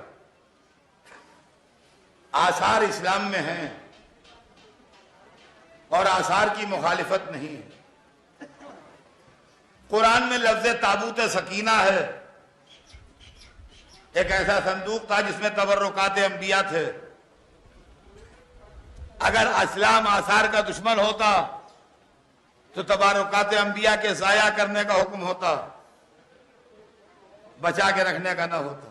آثار اسلام میں ہیں اور آثار کی مخالفت نہیں ہے۔ قرآن میں لفظ تابوت سکینہ ہے، ایک ایسا صندوق تھا جس میں تبرکات انبیاء تھے۔ اگر اسلام آثار کا دشمن ہوتا تو تبرکات انبیاء کے ضائع کرنے کا حکم ہوتا، بچا کے رکھنے کا نہ ہوتا۔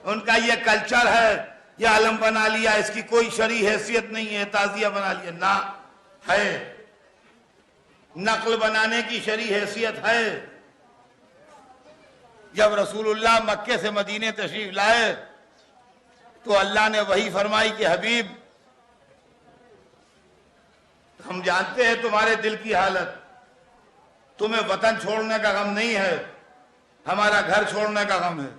ان کا یہ کلچر ہے، یہ علم بنا لیا، اس کی کوئی شرعی حیثیت نہیں ہے، تعزیہ بنا لیا، نہ ہے۔ نقل بنانے کی شرعی حیثیت ہے۔ جب رسول اللہ مکے سے مدینے تشریف لائے تو اللہ نے وحی فرمائی کہ حبیب، ہم جانتے ہیں تمہارے دل کی حالت، تمہیں وطن چھوڑنے کا غم نہیں ہے، ہمارا گھر چھوڑنے کا غم ہے،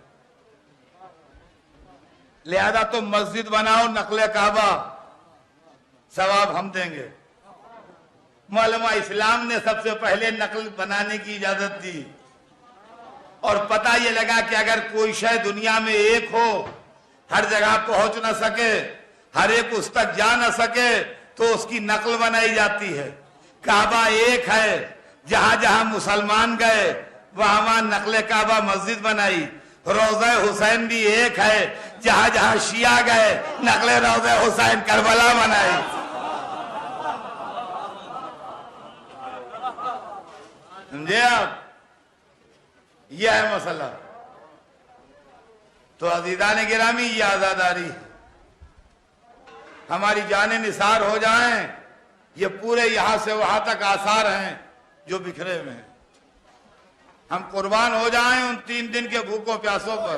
لہذا تم مسجد بناؤ، نقل کعبہ، ثواب ہم دیں گے۔ معلومہ اسلام نے سب سے پہلے نقل بنانے کی اجازت دی، اور پتہ یہ لگا کہ اگر کوئی شے دنیا میں ایک ہو، ہر جگہ پہنچ نہ سکے، ہر ایک اس تک جا نہ سکے، تو اس کی نقل بنائی جاتی ہے۔ کعبہ ایک ہے، جہاں جہاں مسلمان گئے وہاں نقل کعبہ مسجد بنائی۔ روضہ حسین بھی ایک ہے، جہاں جہاں شیعہ گئے نقل روضہ حسین کربلا بنائی۔ سمجھے آپ؟ یہ ہے مسئلہ۔ تو عزیزان گرامی، یہ عزاداری ہے۔ ہماری جانیں نثار ہو جائیں، یہ پورے یہاں سے وہاں تک آثار ہیں جو بکھرے ہوئے ہیں۔ ہم قربان ہو جائیں ان 3 دن کے بھوکوں پیاسوں پر۔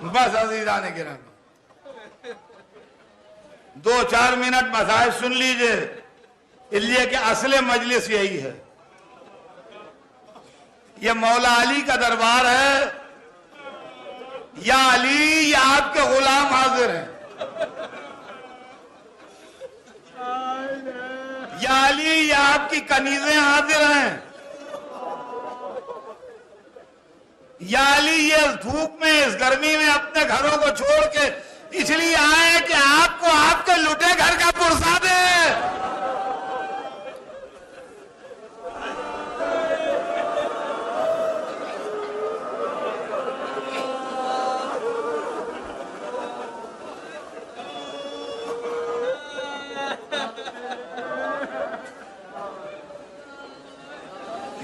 بس عزیزان گرامی، 2-4 منٹ مسائل سن لیجئے، اس لیے کہ اصل مجلس یہی ہے۔ یہ مولا علی کا دربار ہے، یا علی یا آپ کے غلام حاضر ہیں، یا علی یا آپ کی کنیزیں حاضر ہیں، یا علی یہ دھوپ میں اس گرمی میں اپنے گھروں کو چھوڑ کے اس لیے آئے کہ آپ کو آپ کے لٹے گھر کا پرسا دے۔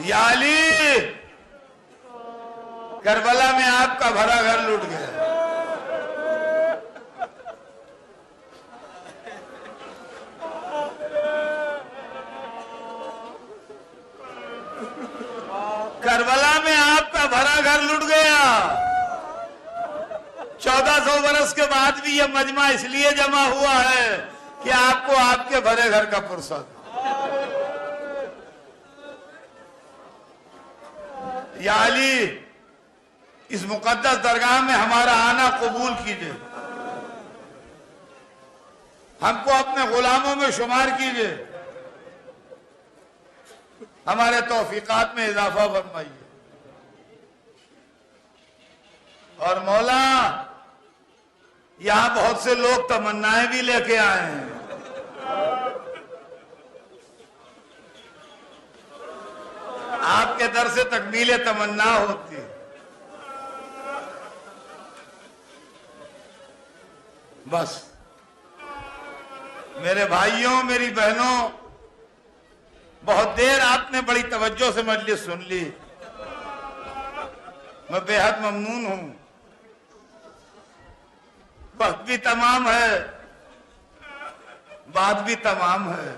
یا علی، کربلا میں آپ کا بھرا گھر لوٹ گیا۔ کربلا میں آپ کا بھرا گھر لوٹ گیا۔ 1400 برس کے بعد بھی یہ مجمع اس لیے جمع ہوا ہے کہ آپ کو آپ کے بھرے گھر کا پرسہ دے۔ یا علی، اس مقدس درگاہ میں ہمارا آنا قبول کیجئے، ہم کو اپنے غلاموں میں شمار کیجئے، ہمارے توفیقات میں اضافہ فرمائیے۔ اور مولا، یہاں بہت سے لوگ تمنائیں بھی لے کے آئے ہیں۔ آپ کے در سے تکمیل تمنا ہوتی ہے۔ بس میرے بھائیوں، میری بہنوں، بہت دیر آپ نے بڑی توجہ سے مجلس سن لی، میں بے حد ممنون ہوں۔ وقت بھی تمام ہے، بات بھی تمام ہے۔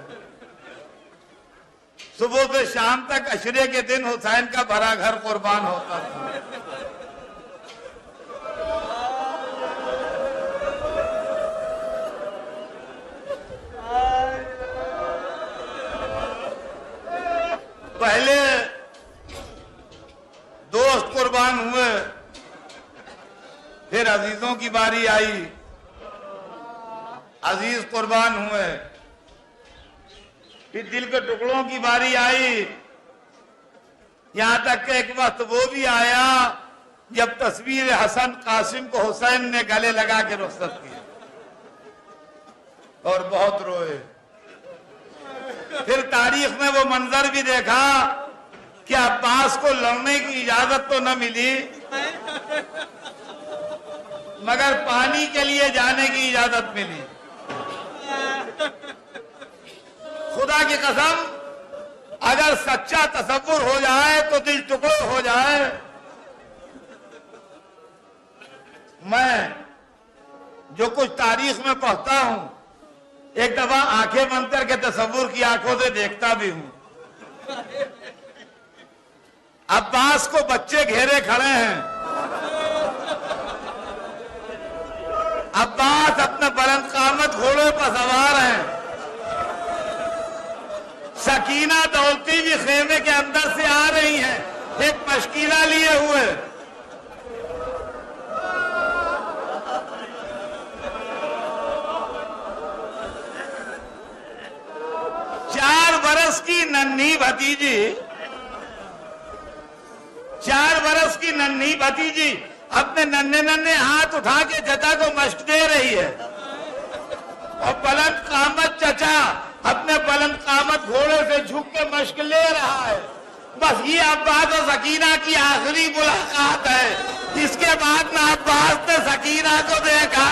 صبح سے شام تک عشرے کے دن حسین کا بھرا گھر قربان ہوتا تھا۔ پہلے دوست قربان ہوئے، پھر عزیزوں کی باری آئی، عزیز قربان ہوئے، پھر دل کے ٹکڑوں کی باری آئی، یہاں تک کہ ایک وقت وہ بھی آیا جب تصویر حسن قاسم کو حسین نے گلے لگا کے رخصت کیا اور بہت روئے۔ پھر تاریخ میں وہ منظر بھی دیکھا کہ عباس کو لڑنے کی اجازت تو نہ ملی، مگر پانی کے لیے جانے کی اجازت ملی۔ خدا کی قسم، اگر سچا تصور ہو جائے تو دل ٹکڑے ہو جائے۔ میں جو کچھ تاریخ میں پڑھتا ہوں، ایک دفعہ آنکھیں بند کر کے تصور کی آنکھوں سے دیکھتا بھی ہوں۔ عباس کو بچے گھیرے کھڑے ہیں، عباس اپنے بلند قامت گھوڑے پر سوار ہیں، سکینہ دولتی بھی خیمے کے اندر سے آ رہی ہیں ایک مشکینہ لیے ہوئے۔ چار برس کی ننھی بھتیجی اپنے ننھے ہاتھ اٹھا کے چچا کو مشق دے رہی ہے، اور بلند قامت چچا اپنے بلند قامت گھوڑے سے جھک کے مشق لے رہا ہے۔ بس یہ عباس و سکینہ کی آخری ملاقات ہے۔ اس کے بعد نہ عباس نے سکینہ کو دیکھا،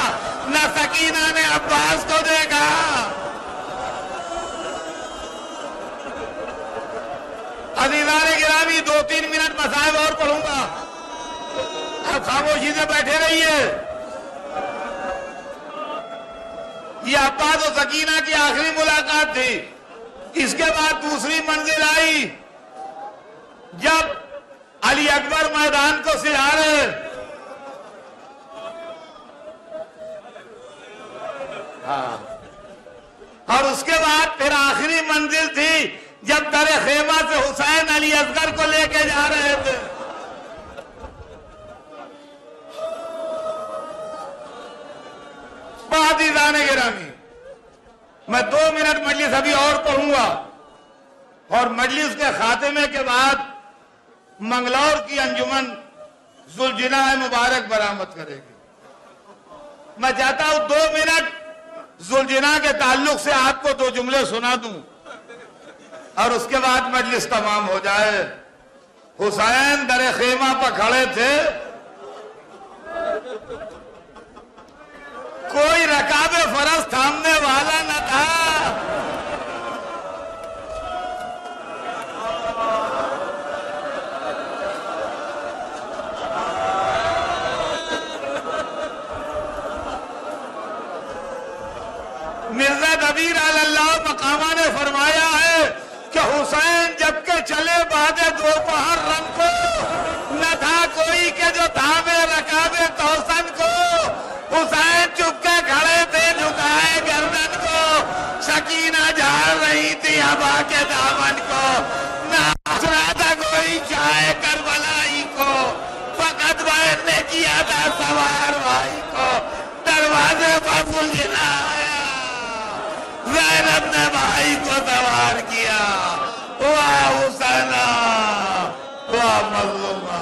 نہ سکینہ نے عباس کو دیکھا۔ عزیزان گرامی، 2-3 منٹ مصائب اور پڑھوں گا، اب خاموشی سے بیٹھے رہیے۔ یہ عباس و سکینہ کی آخری ملاقات تھی۔ اس کے بعد دوسری منزل آئی جب علی اکبر میدان کو سجا رہے، اور اس کے بعد پھر آخری منزل تھی جب در خیمہ سے حسین علی اصغر کو لے کے جا رہے تھے۔ عزیزان گرامی، میں 2 منٹ مجلس ابھی اور پڑھوں گا، اور مجلس کے خاتمے کے بعد منگلور کی انجمن ذوالجناح مبارک برآمد کرے گی۔ میں چاہتا ہوں 2 منٹ ذوالجناح کے تعلق سے آپ کو 2 جملے سنا دوں، اور اس کے بعد مجلس تمام ہو جائے۔ حسین در خیمہ پر کھڑے تھے، کوئی رکاب فرس تھامنے والا نہ تھا۔ مرزا دبیر علی اللہ مقامہ نے فرمایا ہے کہ حسین جب کہ چلے بعد دوپہر رنگ کو، نہ تھا کوئی کہ جو تھامے رکاب توسن کو۔ حسین چپ کے کھڑے تھے جھکائے گردن کو، سکینہ جھاڑ رہی تھی ہوا کے دامن کو، نہ سنا تھا کوئی چاہے کربلائی کو، فقط بہن نے کیا تھا سوار بھائی کو۔ دروازے پر ذوالجناح آیا، زینب نے بھائی کو سوار کیا۔ واہ حسینہ، واہ مظلومہ۔